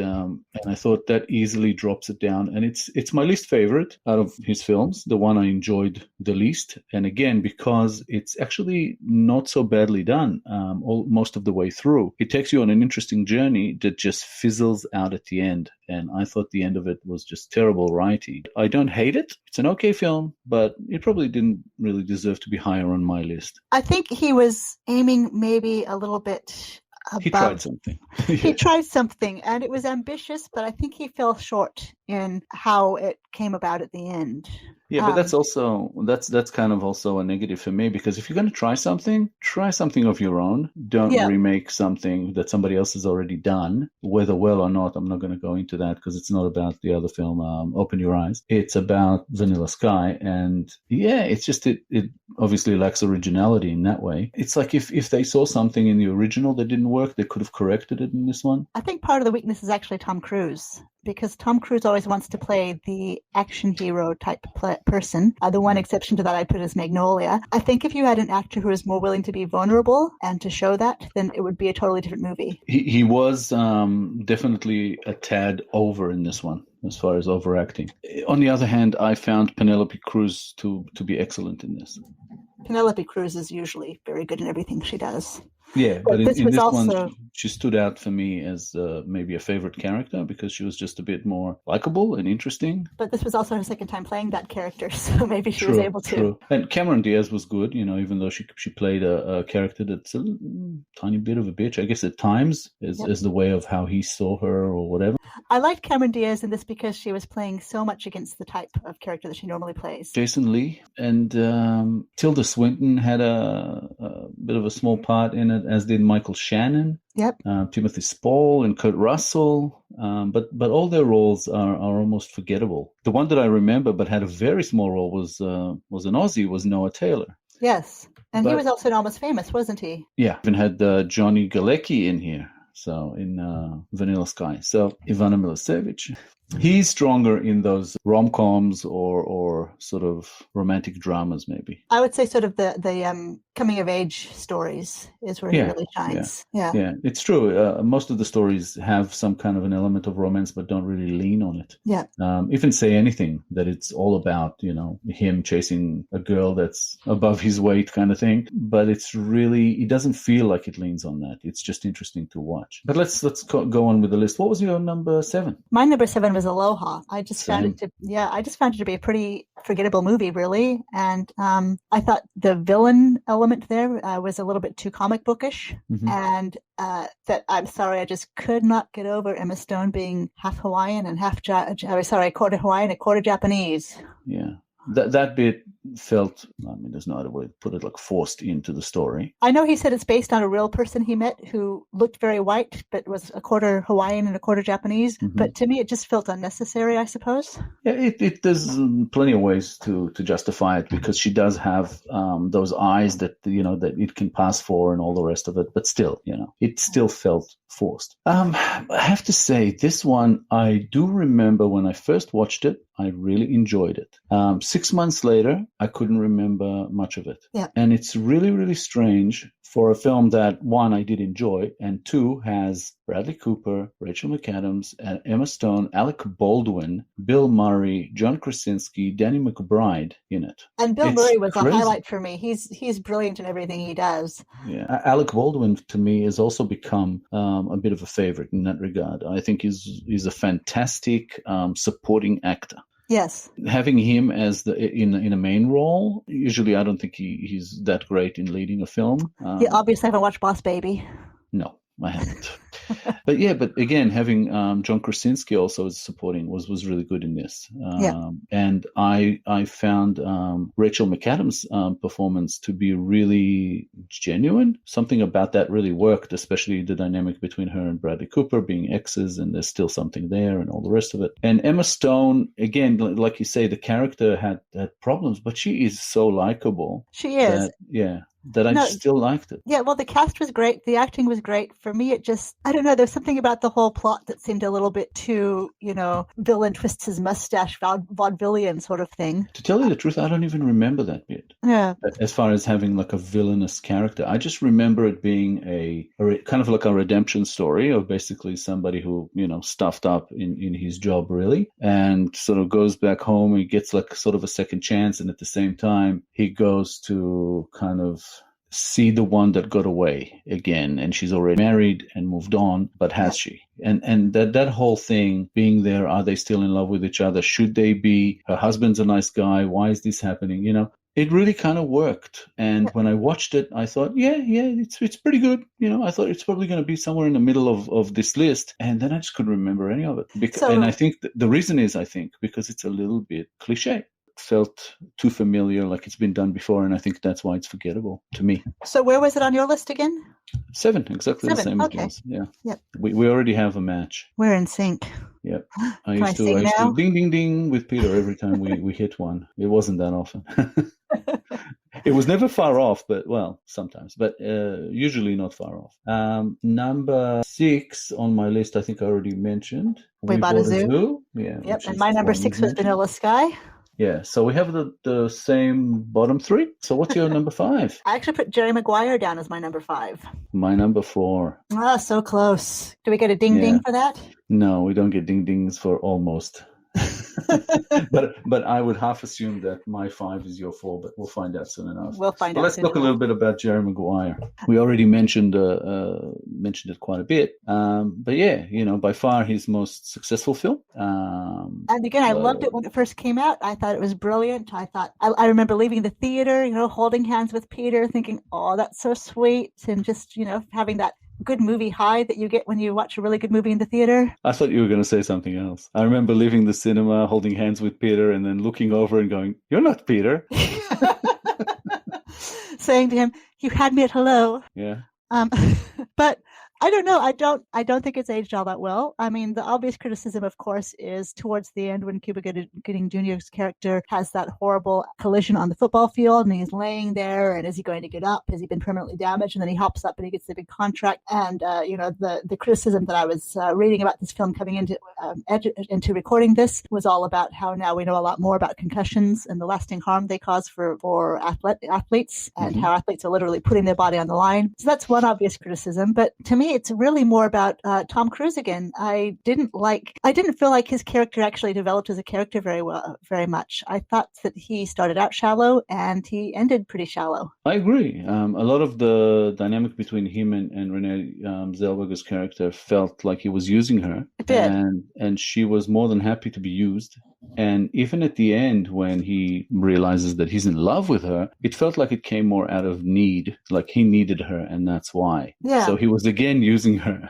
I thought that easily drops it down. And it's my least favorite out of his films, the one I enjoyed the least. And again, because it's actually not so badly done most of the way through. It takes you on an interesting journey that just fizzles out at the end. And I thought the end of it was just terrible writing. I don't hate it. It's an okay film, but it probably didn't really deserve to be higher on my list. I think he was aiming maybe a little bit above. He tried something. He tried something, and it was ambitious, but I think he fell short in how it came about at the end. Yeah, but that's kind of also a negative for me, because if you're going to try something of your own. Don't remake something that somebody else has already done, whether well or not. I'm not going to go into that because it's not about the other film, Open Your Eyes. It's about Vanilla Sky, and yeah, it's just it obviously lacks originality in that way. It's like if they saw something in the original that didn't work, they could have corrected it in this one. I think part of the weakness is actually Tom Cruise, because Tom Cruise always wants to play the action hero type person. The one exception to that I put is Magnolia. I think if you had an actor who is more willing to be vulnerable and to show that, then it would be a totally different movie. He was definitely a tad over in this one, as far as overacting. On the other hand, I found Penelope Cruz to be excellent in this. Penelope Cruz is usually very good in everything she does. Yeah, but in this also... one, she stood out for me as maybe a favorite character because she was just a bit more likable and interesting. But this was also her second time playing that character, so maybe she was able to. True. And Cameron Diaz was good, even though she played a character that's a tiny bit of a bitch, I guess at times, as the way of how he saw her or whatever. I liked Cameron Diaz in this because she was playing so much against the type of character that she normally plays. Jason Lee and Tilda Swinton had a bit of a small part in it, as did Michael Shannon. Yep. Timothy Spall and Kurt Russell, but all their roles are almost forgettable. The one that I remember but had a very small role was an Aussie, was Noah Taylor. Yes, and he was also in Almost Famous, wasn't he? Yeah, even had Johnny Galecki in here. So in Vanilla Sky. So Ivana Milicevic. He's stronger in those rom-coms or sort of romantic dramas, maybe. I would say sort of the coming-of-age stories is where he really shines. Yeah, it's true. Most of the stories have some kind of an element of romance, but don't really lean on it. Yeah. Even Say Anything, that it's all about, him chasing a girl that's above his weight kind of thing. But it doesn't feel like it leans on that. It's just interesting to watch. But let's go on with the list. What was your number 7? My number 7 was Aloha. I just found it to be a pretty forgettable movie, really. And I thought the villain element there was a little bit too comic bookish. Mm-hmm. And that I'm sorry, I just could not get over Emma Stone being half Hawaiian and a quarter Hawaiian, a quarter Japanese. Yeah. That bit felt, there's no other way to put it, like forced into the story. I know he said it's based on a real person he met who looked very white, but was a quarter Hawaiian and a quarter Japanese. Mm-hmm. But to me, it just felt unnecessary, I suppose. Yeah, there's plenty of ways to justify it, because she does have those eyes that, that it can pass for and all the rest of it. But still, it still felt forced. I have to say, this one, I do remember when I first watched it, I really enjoyed it. 6 months later, I couldn't remember much of it. Yeah. And it's really, really strange for a film that, one, I did enjoy, and two, has Bradley Cooper, Rachel McAdams, Emma Stone, Alec Baldwin, Bill Murray, John Krasinski, Danny McBride in it. And Bill Murray was a highlight for me. He's brilliant in everything he does. Yeah, Alec Baldwin, to me, has also become a bit of a favorite in that regard. I think he's a fantastic supporting actor. Yes. Having him as in a main role, usually I don't think he's that great in leading a film. You obviously haven't watched Boss Baby. No, I haven't. But again, having John Krasinski also as supporting was really good in this. And I found Rachel McAdams' performance to be really genuine. Something about that really worked, especially the dynamic between her and Bradley Cooper being exes, and there's still something there and all the rest of it. And Emma Stone, again, like you say, the character had problems, but she is so likable. She is. That I still liked it. Yeah, well, the cast was great. The acting was great. For me, it just, I don't know, there's something about the whole plot that seemed a little bit too, villain twists his mustache, vaudevillian sort of thing. To tell you the truth, I don't even remember that bit. Yeah. As far as having like a villainous character, I just remember it being a kind of like a redemption story of basically somebody who, stuffed up in his job really, and sort of goes back home and gets like sort of a second chance. And at the same time, he goes to kind of see the one that got away again, and she's already married and moved on, but has she? And that whole thing being there, are they still in love with each other? Should they be? Her husband's a nice guy. Why is this happening? It really kind of worked. And when I watched it, I thought, it's pretty good. I thought it's probably going to be somewhere in the middle of this list. And then I just couldn't remember any of it. And I think the reason is, because it's a little bit cliche. Felt too familiar, like it's been done before, and I think that's why it's forgettable to me. So where was it on your list again? 7, exactly 7, the same as yours. Yeah. Yep. We already have a match. We're in sync. Yep. I used to ding ding ding with Peter every time we hit one. It wasn't that often. It was never far off, but sometimes, but usually not far off. Number 6 on my list, I think I already mentioned. We Bought a Zoo. Yeah. Yep. And my number 6 was Vanilla Sky. Yeah, so we have the same bottom 3. So what's your number 5? I actually put Jerry Maguire down as my number 5. My number 4. Ah, so close. Do we get a ding ding for that? No, we don't get ding dings for almost. but I would half assume that my 5 is your 4, but we'll find out soon enough. Let's talk a little bit about Jerry Maguire. We already mentioned it quite a bit. But by far his most successful film. And again, I loved it when it first came out. I thought it was brilliant. I remember leaving the theater, holding hands with Peter, thinking, oh, that's so sweet. And just, having that good movie high that you get when you watch a really good movie in the theater. I thought you were going to say something else. I remember leaving the cinema, holding hands with Peter, and then looking over and going, "You're not Peter." Saying to him, "You had me at hello." Yeah. But I don't know. I don't think it's aged all that well. I mean, the obvious criticism, of course, is towards the end when Cuba Gooding Jr.'s character has that horrible collision on the football field, and he's laying there, and is he going to get up? Has he been permanently damaged? And then he hops up and he gets the big contract. And the criticism that I was reading about this film coming into recording this was all about how now we know a lot more about concussions and the lasting harm they cause for athletes, and how athletes are literally putting their body on the line. So that's one obvious criticism. But to me, it's really more about Tom Cruise again. I didn't feel like his character actually developed as a character very much. I thought that he started out shallow and he ended pretty shallow. I agree. A lot of the dynamic between him and Renee Zellweger's character felt like he was using her. It did. And she was more than happy to be used. And even at the end, when he realizes that he's in love with her, it felt like it came more out of need, like he needed her, and that's why. Yeah. So he was again using her.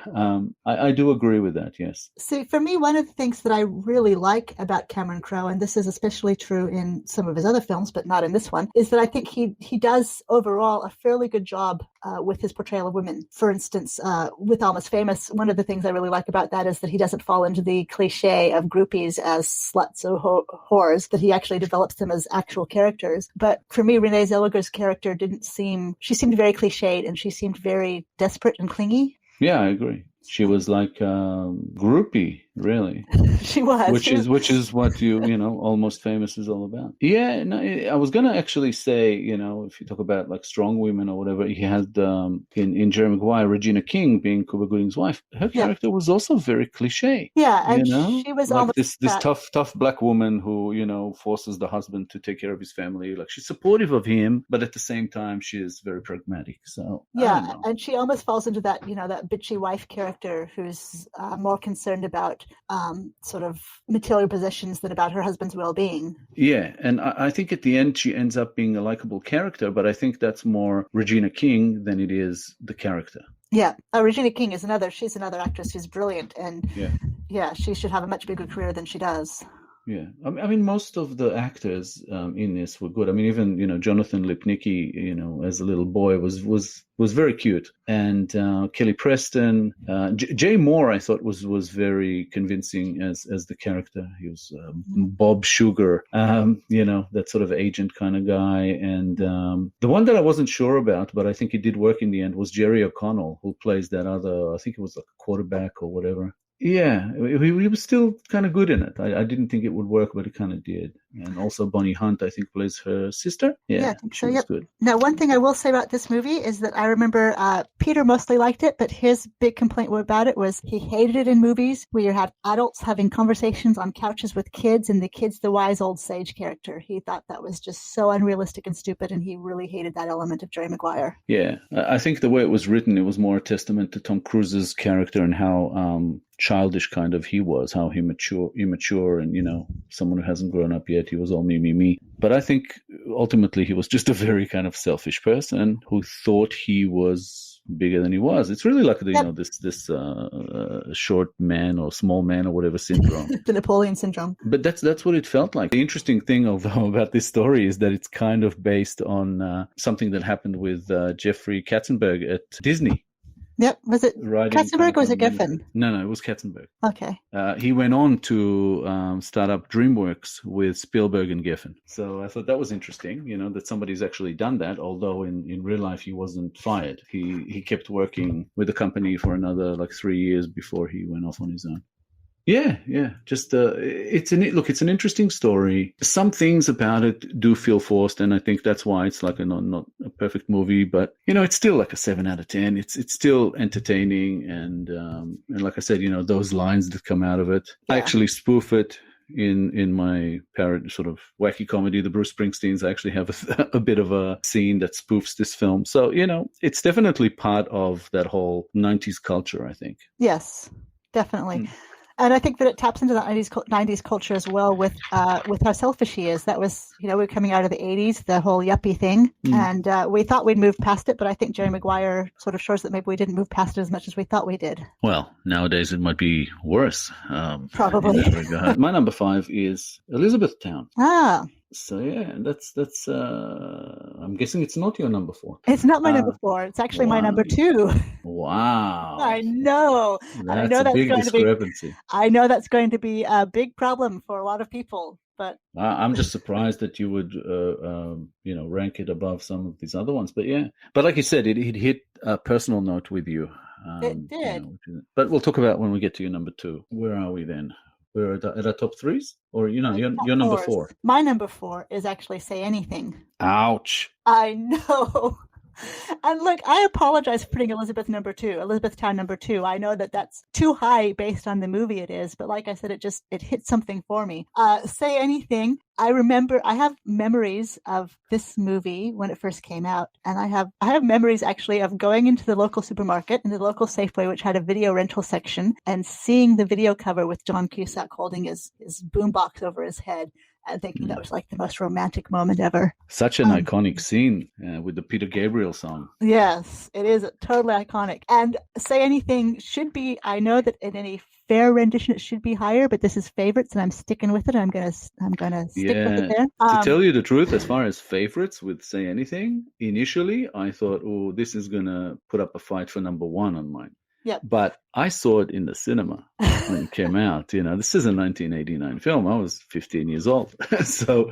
I do agree with that, yes. See, for me, one of the things that I really like about Cameron Crowe, and this is especially true in some of his other films, but not in this one, is that I think he does overall a fairly good job with his portrayal of women. For instance, with Almost Famous, one of the things I really like about that is that he doesn't fall into the cliche of groupies as sluts or whores, that he actually develops them as actual characters. But for me, Renee Zellweger's character she seemed very cliched, and she seemed very desperate and clingy. Yeah, I agree. She was like groupie, really. She was. Which is what Almost Famous is all about. Yeah, no, I was going to actually say, if you talk about like strong women or whatever, he had in Jerry Maguire, Regina King being Cuba Gooding's wife. Her character was also very cliche. Yeah, and she was like almost this tough black woman who, forces the husband to take care of his family. Like she's supportive of him, but at the same time, she is very pragmatic. So yeah, and she almost falls into that, that bitchy wife character who's more concerned about sort of material possessions than about her husband's well-being. Yeah, and I think at the end she ends up being a likable character, but I think that's more Regina King than it is the character. Yeah. Regina King is she's another actress who's brilliant. And yeah, she should have a much bigger career than she does. Yeah, I mean, most of the actors in this were good. I mean, even Jonathan Lipnicki, as a little boy was very cute, and Kelly Preston, Jay Moore, I thought was very convincing as the character. He was Bob Sugar, that sort of agent kind of guy. And the one that I wasn't sure about, but I think he did work in the end, was Jerry O'Connell, who plays that other. I think it was like a quarterback or whatever. Yeah, he was still kind of good in it. I didn't think it would work, but it kind of did. And also Bonnie Hunt, I think, plays her sister. Yeah, I think she so. was Yep. good. Now, one thing I will say about this movie is that I remember Peter mostly liked it, but his big complaint about it was he hated it in movies where you had adults having conversations on couches with kids, and the kid's the wise old sage character. He thought that was just so unrealistic and stupid, and he really hated that element of Jerry Maguire. Yeah, I think the way it was written, it was more a testament to Tom Cruise's character and how childish kind of he was, how immature, and someone who hasn't grown up yet. He was all me. But I think ultimately he was just a very kind of selfish person who thought he was bigger than he was. It's really like this short man or small man or whatever syndrome. The Napoleon syndrome. But that's what it felt like. The interesting thing, although, about this story is that it's kind of based on something that happened with Jeffrey Katzenberg at Disney. Yep. Was it Katzenberg or was it Geffen? No, it was Katzenberg. Okay. He went on to start up DreamWorks with Spielberg and Geffen. So I thought that was interesting, that somebody's actually done that, although in real life he wasn't fired. He kept working with the company for another 3 years before he went off on his own. Yeah. Just it's an interesting story. Some things about it do feel forced, and I think that's why it's like not a perfect movie. But it's still like a 7 out of 10. It's still entertaining, and like I said, those lines that come out of it. Yeah. I actually spoof it in my parody sort of wacky comedy, the Bruce Springsteens. I actually have a bit of a scene that spoofs this film. So it's definitely part of that whole 90s culture, I think. Yes, definitely. And I think that it taps into the 90s culture as well with how selfish he is. That was, we're coming out of the 80s, the whole yuppie thing. And we thought we'd moved past it, but I think Jerry Maguire sort of shows that maybe we didn't move past it as much as we thought we did. Well, nowadays it might be worse. Probably. My number 5 is Elizabethtown. Ah. So yeah, that's I'm guessing it's not your number 4. It's not my number 4. It's actually my number 2. Wow. I know. That's a big discrepancy. I know that's going to be a big problem for a lot of people, but I'm just surprised that you would rank it above some of these other ones. But yeah, but like you said, it hit a personal note with you. It did. But we'll talk about when we get to your number 2. Where are we then? We're at our top 3s? Or, you're number 4? My number 4 is actually Say Anything. Ouch. I know. And look, I apologize for putting Elizabethtown number 2. I know that that's too high based on the movie it is, but like I said, it hit something for me. Say Anything. I have memories of this movie when it first came out, and I have memories actually of going into the local supermarket and the local Safeway, which had a video rental section, and seeing the video cover with John Cusack holding his boombox over his head. And thinking that was like the most romantic moment ever. Such an iconic scene with the Peter Gabriel song. Yes, it is totally iconic. And Say Anything should be, I know that in any fair rendition it should be higher, but this is favorites and I'm sticking with it. I'm gonna stick with it there. To tell you the truth, as far as favorites with Say Anything, initially I thought, this is gonna put up a fight for number 1 on mine. Yep. But I saw it in the cinema when it came out. This is a 1989 film. I was 15 years old. So,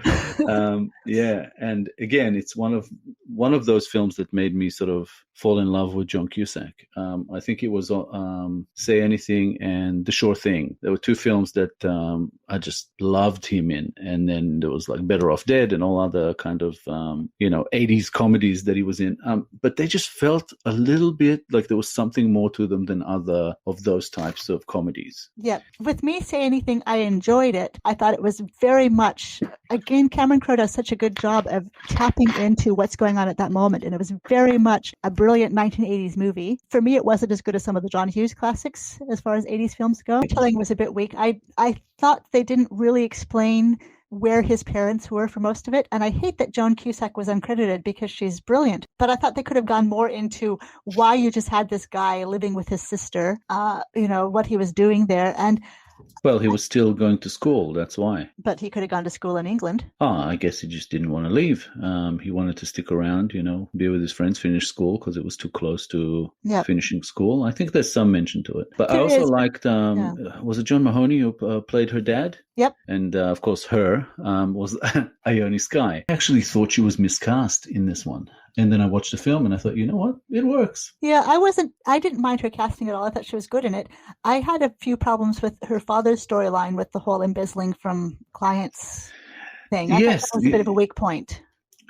yeah. And again, it's one of those films that made me sort of fall in love with John Cusack. I think it was Say Anything and The Sure Thing. There were 2 films that I just loved him in. And then there was like Better Off Dead and all other kind of, 80s comedies that he was in. But they just felt a little bit like there was something more to them than other of those types of comedies. Yeah. With me, Say Anything, I enjoyed it. I thought it was very much, again, Cameron Crowe does such a good job of tapping into what's going on at that moment. And it was very much a brilliant 1980s movie. For me, it wasn't as good as some of the John Hughes classics as far as 80s films go. Telling was a bit weak. I thought they didn't really explain where his parents were for most of it. And I hate that Joan Cusack was uncredited because she's brilliant. But I thought they could have gone more into why you just had this guy living with his sister, what he was doing there. And Well, he was still going to school, that's why. but he could have gone to school in England. I guess he just didn't want to leave. He wanted to stick around, be with his friends, finish school, because it was too close to finishing school. I think there's some mention to it. But I also liked, was it John Mahoney who played her dad? Yep. And, of course, her was Ione Skye. I actually thought she was miscast in this one. And then I watched the film and I thought, you know what? It works. Yeah, I didn't mind her casting at all. I thought she was good in it. I had a few problems with her father's storyline with the whole embezzling from clients thing. I thought that was a bit of a weak point.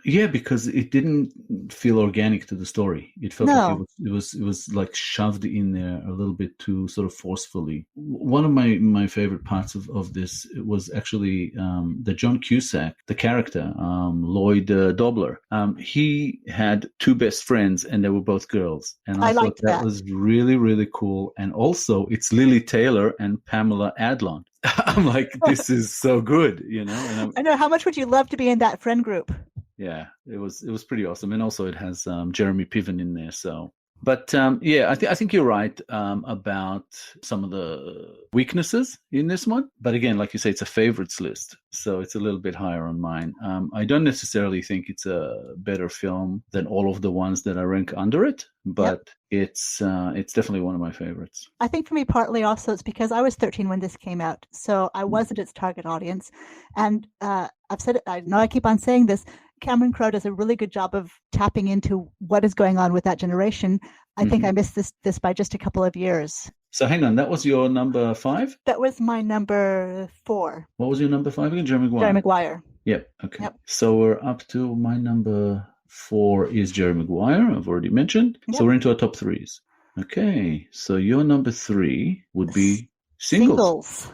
Yeah, because it didn't feel organic to the story. It felt like it was like shoved in there a little bit too sort of forcefully. One of my favorite parts of this was actually the John Cusack, the character, Lloyd Dobler. He had two best friends and they were both girls. And I thought that was really, really cool. And also it's Lily Taylor and Pamela Adlon. I'm like, this is so good, And I know. How much would you love to be in that friend group? Yeah, it was pretty awesome, and also it has Jeremy Piven in there. So, but I think you're right about some of the weaknesses in this one. But again, like you say, it's a favorites list, so it's a little bit higher on mine. I don't necessarily think it's a better film than all of the ones that I rank under it, but it's definitely one of my favorites. I think for me, partly also it's because I was 13 when this came out, so I wasn't its target audience, and I've said it. I know I keep on saying this. Cameron Crowe does a really good job of tapping into what is going on with that generation. I think I missed this by just a couple of years. So hang on, that was your number 5? That was my number 4. What was your number 5 again? Jerry Maguire. Jerry Maguire. Yep. Okay. Yep. So we're up to my number 4 is Jerry Maguire. I've already mentioned. Yep. So we're into our top 3s. Okay. So your number 3 would be Singles.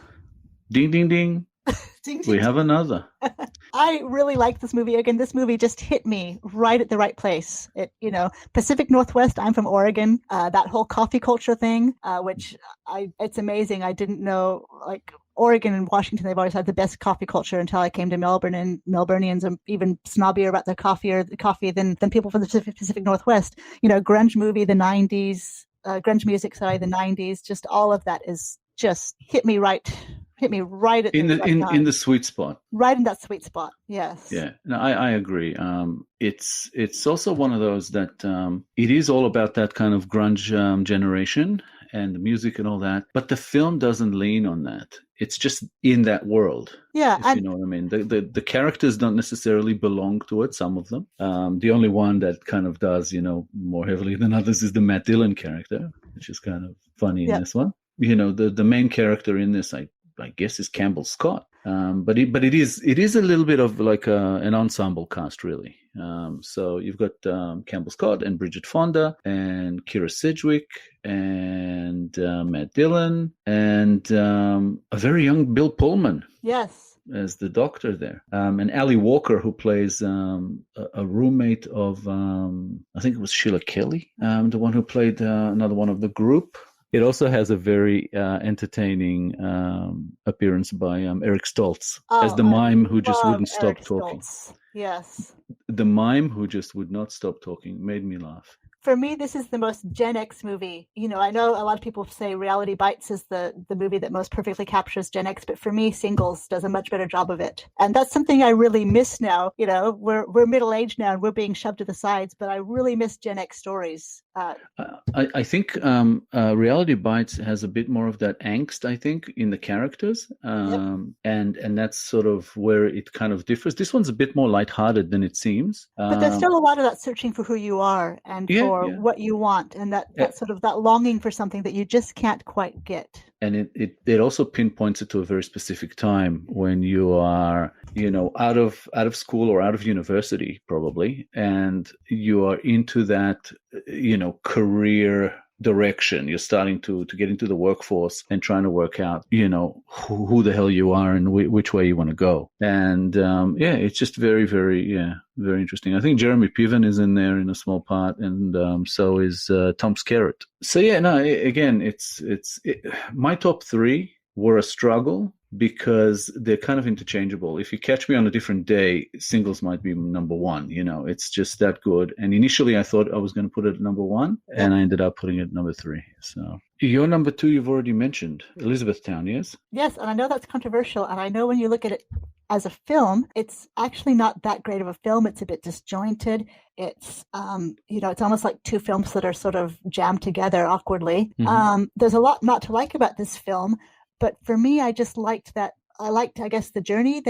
Ding, ding, ding. We have another. I really like this movie. Again, this movie just hit me right at the right place. Pacific Northwest. I'm from Oregon. That whole coffee culture thing, it's amazing. I didn't know, like, Oregon and Washington, they've always had the best coffee culture until I came to Melbourne, and Melburnians are even snobbier about their coffee than people from the Pacific Northwest. Grunge movie, the 90s, grunge music, the 90s, just all of that is just hit me right at in the sweet spot. Right in that sweet spot. Yes. Yeah. No, I agree. It's also one of those that it is all about that kind of grunge generation and the music and all that, but the film doesn't lean on that. It's just in that world. Yeah, if you know what I mean. The characters don't necessarily belong to it. Some of them. The only one that kind of does, more heavily than others is the Matt Dillon character, which is kind of funny in this one. The main character in this, I guess, is Campbell Scott. But it is a little bit of like an ensemble cast, really. So you've got Campbell Scott and Bridget Fonda and Kira Sedgwick and Matt Dillon and a very young Bill Pullman. Yes. As the doctor there. And Ali Walker, who plays a roommate of, I think it was Sheila Kelly, the one who played another one of the group. It also has a very entertaining appearance by Eric Stoltz as the mime who just wouldn't stop talking. Stoltz. Yes. The mime who just would not stop talking made me laugh. For me, this is the most Gen X movie. I know a lot of people say Reality Bites is the movie that most perfectly captures Gen X, but for me, Singles does a much better job of it. And that's something I really miss now. We're middle-aged now and we're being shoved to the sides, but I really miss Gen X stories. I think Reality Bites has a bit more of that angst, I think, in the characters. And that's sort of where it kind of differs. This one's a bit more lighthearted than it seems. But there's still a lot of that searching for who you are and for what you want, and that sort of that longing for something that you just can't quite get. And it also pinpoints it to a very specific time when you are, out of school or out of university probably, and you are into that, career direction. You're starting to get into the workforce and trying to work out, who the hell you are and which way you want to go. And it's just very, very, very interesting. I think Jeremy Piven is in there in a small part, and so is Tom Skerritt. So again, my top 3 were a struggle, because they're kind of interchangeable. If you catch me on a different day, singles might be number one. It's just that good. And initially I thought I was going to put it at number one, and I ended up putting it at number 3. So your number 2, you've already mentioned, Elizabethtown, yes? Yes, and I know that's controversial, and I know when you look at it as a film, it's actually not that great of a film. It's a bit disjointed. It's, it's almost like two films that are sort of jammed together awkwardly. Mm-hmm. There's a lot not to like about this film, but for me, I just liked that. I liked, I guess, the journey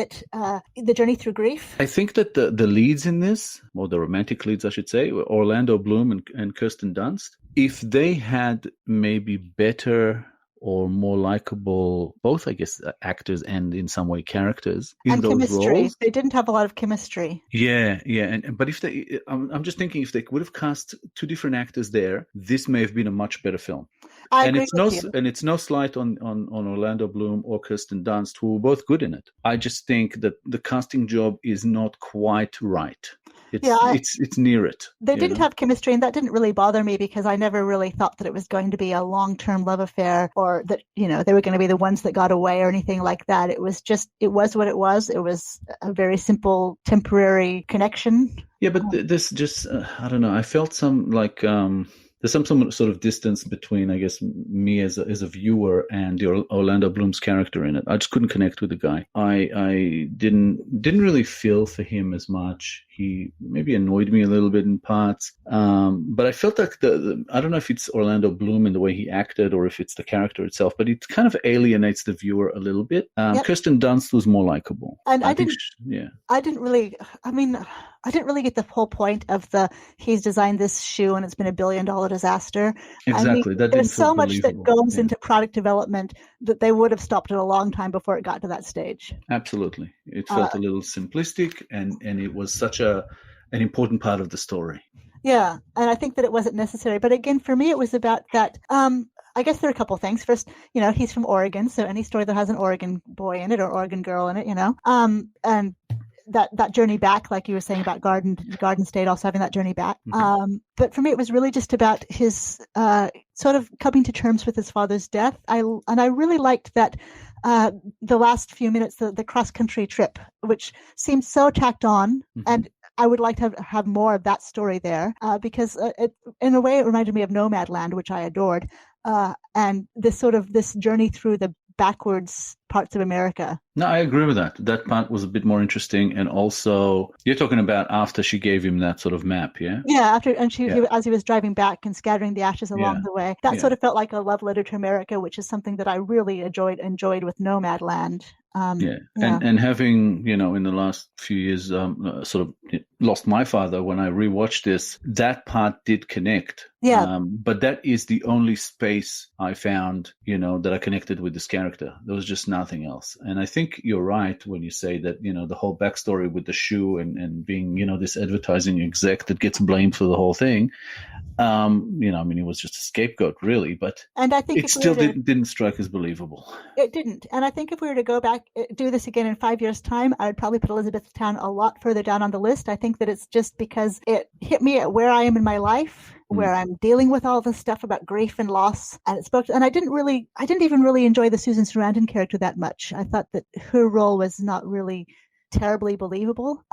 through grief. I think that the leads in this, or the romantic leads, I should say, were Orlando Bloom and Kirsten Dunst. If they had maybe better or more likable, both, I guess, actors and in some way characters in and those chemistry. roles. They didn't have a lot of chemistry. Yeah. But if I'm just thinking, if they would have cast 2 different actors there, this may have been a much better film. I agree with you. And it's no slight on Orlando Bloom or Kirsten Dunst, who were both good in it. I just think that the casting job is not quite right. It's near it. They didn't have chemistry, and that didn't really bother me because I never really thought that it was going to be a long-term love affair, or that they were going to be the ones that got away or anything like that. It was what it was. It was a very simple temporary connection. Yeah, but this just I don't know. I felt some like. There's some sort of distance between, I guess, me as a viewer and the Orlando Bloom's character in it. I just couldn't connect with the guy. I didn't really feel for him as much. He maybe annoyed me a little bit in parts, but I felt like I don't know if it's Orlando Bloom in the way he acted or if it's the character itself, but it kind of alienates the viewer a little bit. Kirsten Dunst was more likable, and I didn't really get the whole point of he's designed this shoe and it's been $1 billion disaster. Exactly. There's so much that goes into product development that they would have stopped it a long time before it got to that stage. Absolutely. It felt a little simplistic, and it was such an important part of the story. Yeah, and I think that it wasn't necessary. But again, for me, it was about that. I guess there are a couple of things. First, he's from Oregon, so any story that has an Oregon boy in it or Oregon girl in it, and that journey back, like you were saying about Garden State, also having that journey back. Mm-hmm. But for me, it was really just about his sort of coming to terms with his father's death. I really liked that the last few minutes, the cross-country trip, which seemed so tacked on, mm-hmm. and I would like to have more of that story there because in a way it reminded me of Nomadland, which I adored, and this journey through the backwards parts of America. No, I agree with that. That part was a bit more interesting, and also you're talking about after she gave him that sort of map, yeah? Yeah, as he was driving back and scattering the ashes along the way. That sort of felt like a love letter to America, which is something that I really enjoyed with Nomadland. And having, in the last few years, sort of lost my father, when I rewatched this, that part did connect. Yeah. But that is the only space I found, that I connected with this character. There was just nothing else. And I think you're right when you say that, the whole backstory with the shoe and being, this advertising exec that gets blamed for the whole thing. He was just a scapegoat, really, but and I think it still didn't strike as believable. It didn't. And I think if we were to go back, do this again in 5 years' time, I would probably put Elizabethtown a lot further down on the list. I think that it's just because it hit me at where I am in my life, where I'm dealing with all this stuff about grief and loss, and it spoke. And I didn't even really enjoy the Susan Sarandon character that much. I thought that her role was not really terribly believable.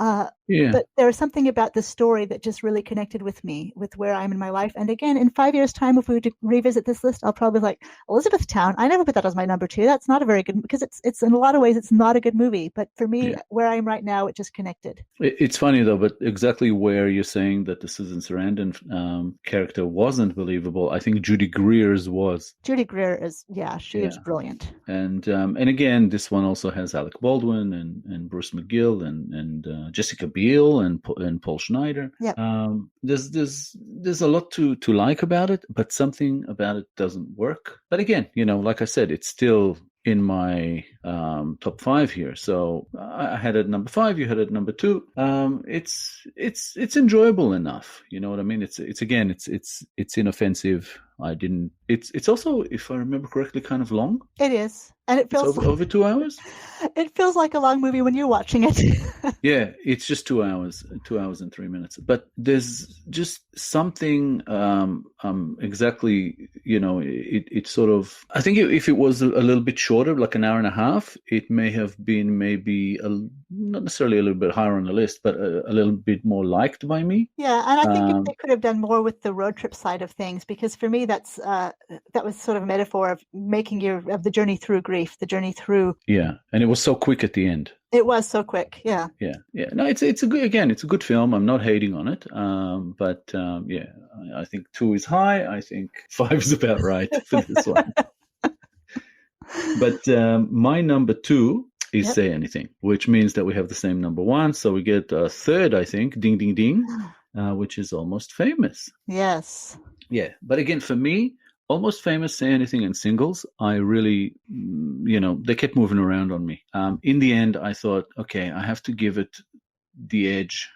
But there was something about the story that just really connected with me, with where I'm in my life. And again, in 5 years' time, if we were to revisit this list, I'll probably be like, Elizabethtown, I never put that as my number 2. That's not a very good, because it's in a lot of ways, it's not a good movie. But for me, where I am right now, it just connected. It's funny, though, but exactly where you're saying that the Susan Sarandon character wasn't believable, I think Judy Greer's was. Judy Greer is, she was brilliant. And again, this one also has Alec Baldwin and Bruce McGill and Jessica Biel and Paul Schneider. Yep. There's a lot to like about it, but something about it doesn't work. But again, like I said, it's still in my top 5 here. So I had it at number 5. You had it at number 2. It's enjoyable enough. You know what I mean? It's inoffensive. It's also, if I remember correctly, kind of long. It is. And it feels over 2 hours. It feels like a long movie when you're watching it. Yeah, it's just 2 hours, 2 hours and 3 minutes. But there's just something exactly, it sort of, I think if it was a little bit shorter, like an hour and a half, enough, it may have been maybe not necessarily a little bit higher on the list, but a little bit more liked by me. Yeah, and I think they could have done more with the road trip side of things, because for me that was sort of a metaphor of making of the journey through grief, the journey through. Yeah, and it was so quick at the end. It was so quick. Yeah. Yeah. No, it's a good film. I'm not hating on it. But I think 2 is high. I think 5 is about right for this one. But my number 2 is Say Anything, which means that we have the same number 1. So we get a third, I think, ding, ding, ding, which is Almost Famous. Yes. Yeah. But again, for me, Almost Famous, Say Anything, and Singles, I really, they kept moving around on me. In the end, I thought, okay, I have to give it the edge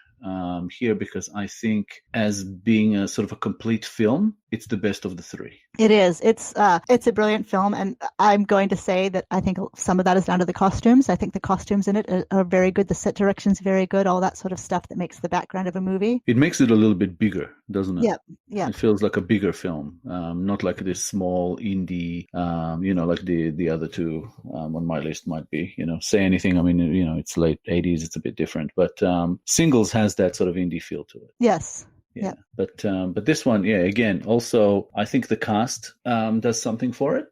here, because I think as being a sort of a complete film, it's the best of the 3. It is. It's a brilliant film, and I'm going to say that I think some of that is down to the costumes. I think the costumes in it are very good. The set direction's very good. All that sort of stuff that makes the background of a movie. It makes it a little bit bigger, doesn't it? Yeah. It feels like a bigger film, not like this small indie, like the other 2 on my list might be. Say Anything. I mean, it's late 80s. It's a bit different, but Singles has that sort of indie feel to it. Yes. Yeah. But this one, again, also, I think the cast does something for it.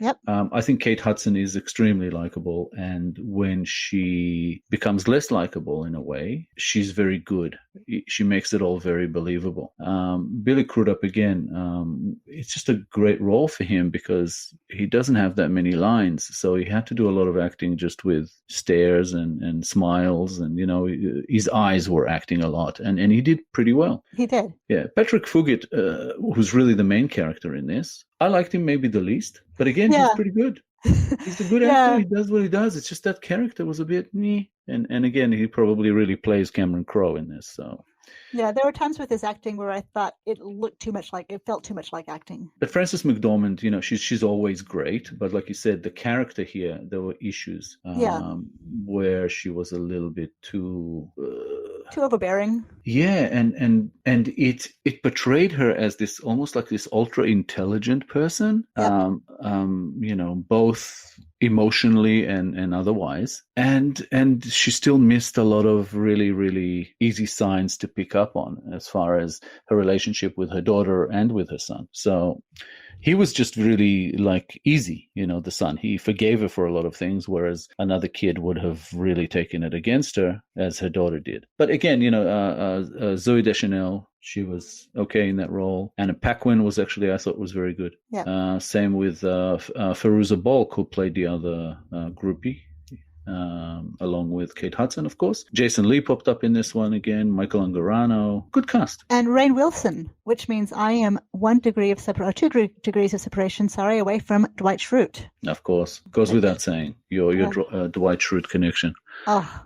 Yep. I think Kate Hudson is extremely likable, and when she becomes less likable in a way, she's very good. She makes it all very believable. Billy Crudup, again, it's just a great role for him because he doesn't have that many lines, so he had to do a lot of acting just with stares and smiles, and his eyes were acting a lot, and he did pretty well. He did. Yeah, Patrick Fugit, who's really the main character in this, I liked him maybe the least, but again, he's pretty good. He's a good actor. He does what he does. It's just that character was a bit meh. And again, he probably really plays Cameron Crowe in this. So yeah, there were times with his acting where I thought it felt too much like acting. But Frances McDormand, she's always great. But like you said, the character here, there were issues where she was a little bit too overbearing. Yeah, and it portrayed her as this almost like this ultra intelligent person, both emotionally and otherwise, and she still missed a lot of really, really easy signs to pick up on as far as her relationship with her daughter and with her son. So he was just really easy, the son. He forgave her for a lot of things, whereas another kid would have really taken it against her, as her daughter did. But again, Zooey Deschanel, she was okay in that role. Anna Paquin was actually, I thought, was very good. Yeah. Same with Fairuza Balk, who played the other groupie. Along with Kate Hudson, of course. Jason Lee popped up in this one again. Michael Angarano. Good cast. And Rainn Wilson, which means I am 2 degrees of separation, away from Dwight Schrute. Of course. Goes without saying. Your Dwight Schrute connection. Oh.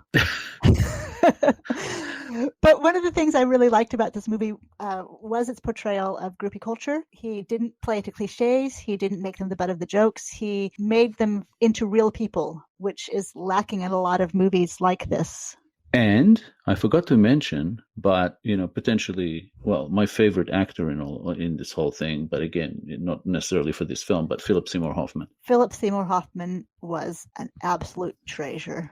But one of the things I really liked about this movie was its portrayal of groupie culture. He didn't play to cliches. He didn't make them the butt of the jokes. He made them into real people, which is lacking in a lot of movies like this. And I forgot to mention, but potentially, my favorite actor in this whole thing, but again, not necessarily for this film, but Philip Seymour Hoffman. Philip Seymour Hoffman was an absolute treasure.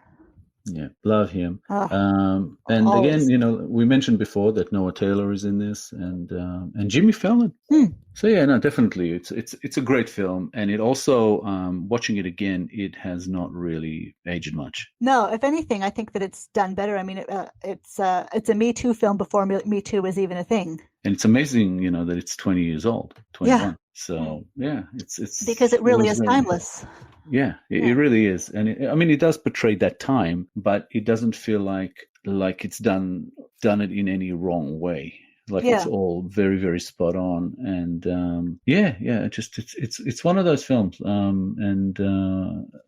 Yeah, love him. And always. Again, we mentioned before that Noah Taylor is in this, and Jimmy Fallon. So yeah, no, definitely, it's a great film, and it also, watching it again, it has not really aged much. No, if anything, I think that it's done better. I mean, it's a Me Too film before Me Too was even a thing. And it's amazing, that it's 20 years old, 21. Yeah. So yeah, it's because it really is timeless. Yeah, it really is. And it does portray that time, but it doesn't feel like it's done it in any wrong way. It's all very, very spot on. And it's one of those films. And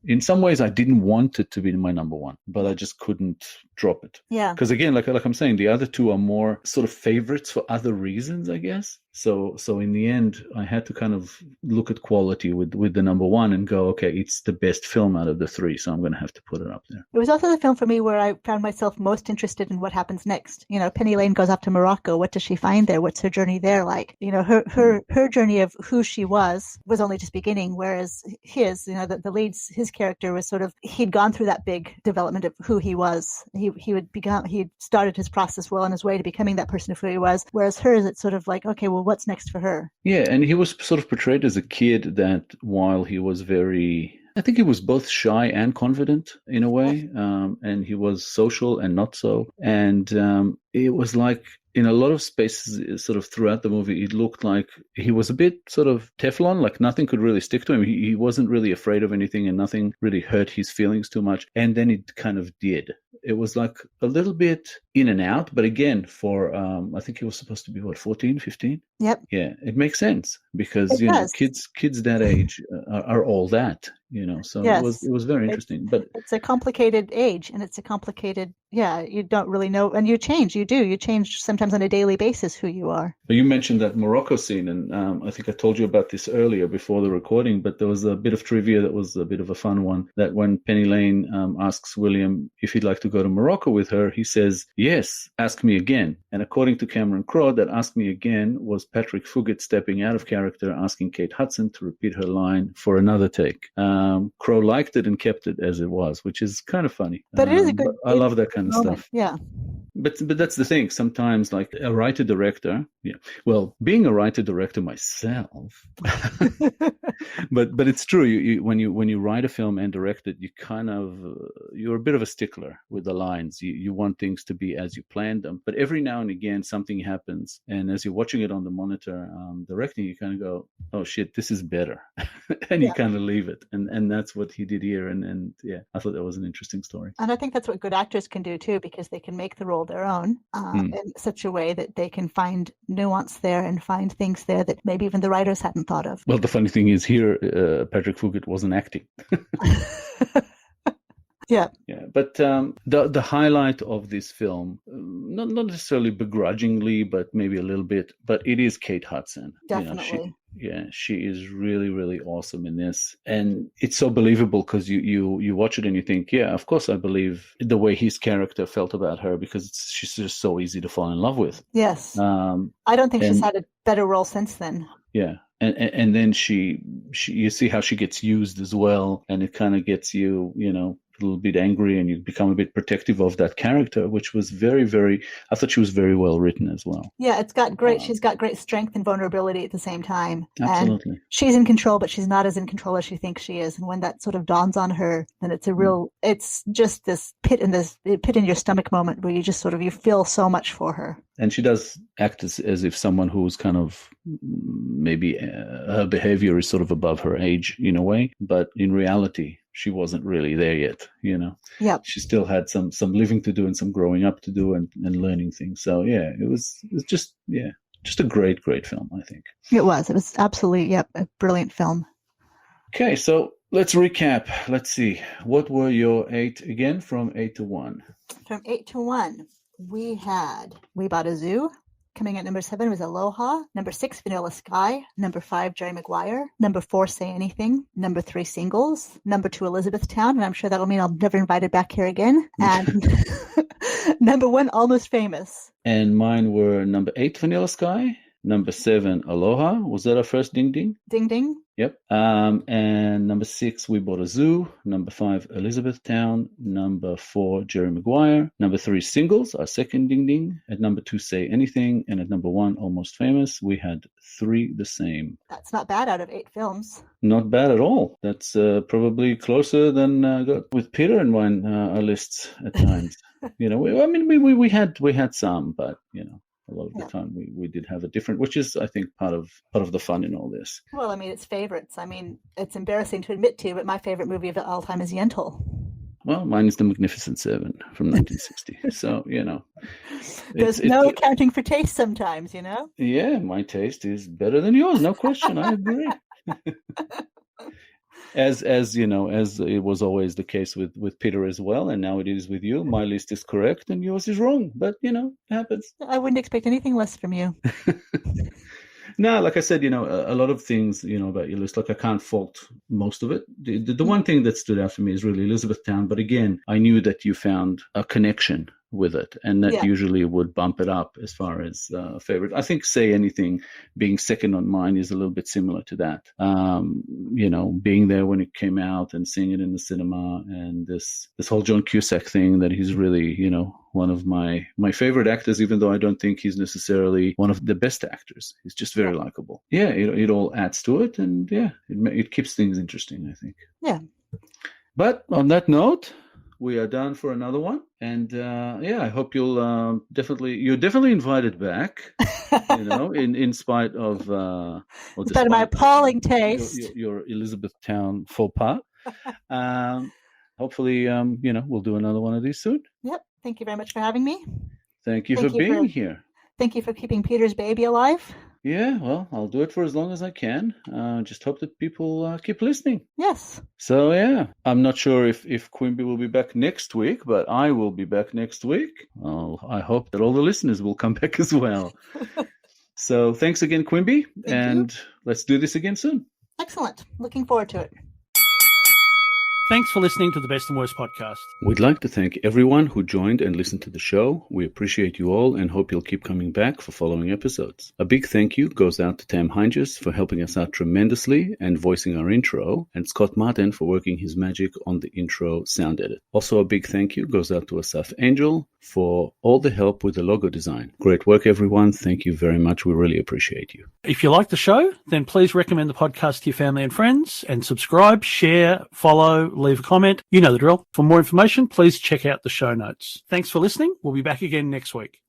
in some ways I didn't want it to be my number 1, but I just couldn't drop it. Yeah. Because again, like I'm saying, the other 2 are more sort of favorites for other reasons, I guess. So in the end, I had to kind of look at quality with the number one and go, okay, it's the best film out of the three, so I'm going to have to put it up there. It was also the film for me where I found myself most interested in what happens next. Penny Lane goes off to Morocco. What does she find there? What's her journey there like? Her journey of who she was only just beginning, whereas his, the lead's, his character was sort of, he'd gone through that big development of who he was. He'd started his process well on his way to becoming that person of who he was, whereas hers, it's sort of like, okay, well, what's next for her? Yeah, and he was sort of portrayed as a kid that while he was I think he was both shy and confident in a way, and he was social and not so. And it was like in a lot of spaces sort of throughout the movie, it looked like he was a bit sort of Teflon, like nothing could really stick to him. He wasn't really afraid of anything and nothing really hurt his feelings too much. And then it kind of did. It was like a little bit in and out. But again, for I think he was supposed to be, 14, 15? Yep. Yeah, it makes sense because, kids that age are all that, so yes. It was very interesting. But it's a complicated age and it's a complicated, you don't really know. And you change sometimes on a daily basis who you are. You mentioned that Morocco scene, and I think I told you about this earlier before the recording, but there was a bit of trivia that was a bit of a fun one, that when Penny Lane asks William if he'd like to go to Morocco with her, he says, yes, ask me again. And according to Cameron Crowe, that ask me again was Patrick Fugit stepping out of character, asking Kate Hudson to repeat her line for another take. Crowe liked it and kept it as it was, which is kind of funny. But it is a good. I love that kind of stuff. Yeah. But that's the thing. Sometimes, like a writer-director, being a writer-director myself, but it's true. When you write a film and direct it, you're a bit of a stickler with the lines. You want things to be as you planned them. But every now and again, something happens, and as you're watching it on the monitor, directing, you kind of go, "Oh shit, this is better," and you kind of leave it. And that's what he did here. And I thought that was an interesting story. And I think that's what good actors can do too, because they can make the role their own in such a way that they can find nuance there and find things there that maybe even the writers hadn't thought of. Well, the funny thing is here, Patrick Fugit wasn't acting. Yeah. But the highlight of this film, not necessarily begrudgingly, but maybe a little bit, but it is Kate Hudson. Definitely. She is really, really awesome in this. And it's so believable because you watch it and you think, yeah, of course I believe the way his character felt about her, because she's just so easy to fall in love with. Yes. I don't think she's had a better role since then. Yeah. And then she you see how she gets used as well, and it kind of gets you, a little bit angry, and you become a bit protective of that character, which was very, very, I thought she was very well written as well. Yeah, she's got great strength and vulnerability at the same time. Absolutely. And she's in control, but she's not as in control as she thinks she is. And when that sort of dawns on her, then it's just this pit in your stomach moment where you just sort of, you feel so much for her. And she does act as if someone who's kind of maybe her behavior is sort of above her age in a way, but in reality, she wasn't really there yet, Yeah. She still had some living to do and some growing up to do and learning things. So yeah, it was just a great, great film, I think. It was absolutely, a brilliant film. Okay, so let's recap. Let's see. What were your 8 again, from 8 to 1? From 8 to 1, we bought a zoo. Coming at number 7 was Aloha. Number 6, Vanilla Sky. Number 5, Jerry Maguire. Number 4, Say Anything. Number 3, Singles. Number 2, Elizabethtown. And I'm sure that'll mean I'll never invited back here again. And number 1, Almost Famous. And mine were number 8, Vanilla Sky. Number 7, Aloha. Was that our first ding ding? Ding ding. Yep. And number 6, We Bought a Zoo. Number 5, Elizabethtown. Number 4, Jerry Maguire. Number 3, Singles, our second ding ding. At number 2, Say Anything. And at number 1, Almost Famous. We had 3 the same. That's not bad out of 8 films. Not bad at all. That's probably closer than got with Peter and mine, our lists at times. We had some, but a lot of the time we did have a different, which is, I think, part of the fun in all this. Well, it's favorites. It's embarrassing to admit to, but my favorite movie of all time is Yentl. Well, mine is The Magnificent Seven from 1960. So, There's no accounting for taste sometimes, Yeah, my taste is better than yours. No question. I agree. As it was always the case with Peter as well, and now it is with you. My list is correct and yours is wrong, but it happens. I wouldn't expect anything less from you. No, like I said, a lot of things, about your list, like I can't fault most of it. The one thing that stood out for me is really Elizabethtown. But again, I knew that you found a connection with it, and that usually would bump it up as far as favorite. I think Say Anything being second on mine is a little bit similar to that. Being there when it came out and seeing it in the cinema, and this whole John Cusack thing, that he's really, one of my favorite actors, even though I don't think he's necessarily one of the best actors. He's just very likable. Yeah, it all adds to it, and it keeps things interesting, I think. Yeah. But on that note, we are done for another one, and I hope you're definitely invited back. In spite of my appalling taste, your Elizabethtown faux pas. Hopefully, we'll do another one of these soon. Yep. Thank you very much for having me. Thank you for being here. Thank you for keeping Peter's baby alive. Yeah, well, I'll do it for as long as I can. Just hope that people keep listening. Yes. So, I'm not sure if Quimby will be back next week, but I will be back next week. I hope that all the listeners will come back as well. So, thanks again, Quimby, and let's do this again soon. Excellent. Looking forward to it. Thanks for listening to the Best and Worst podcast. We'd like to thank everyone who joined and listened to the show. We appreciate you all and hope you'll keep coming back for following episodes. A big thank you goes out to Tam Heinjus for helping us out tremendously and voicing our intro, and Scott Martin for working his magic on the intro sound edit. Also, a big thank you goes out to Asaf Angel for all the help with the logo design. Great work, everyone. Thank you very much. We really appreciate you. If you like the show, then please recommend the podcast to your family and friends, and subscribe, share, follow, leave a comment. You know the drill. For more information, please check out the show notes. Thanks for listening. We'll be back again next week.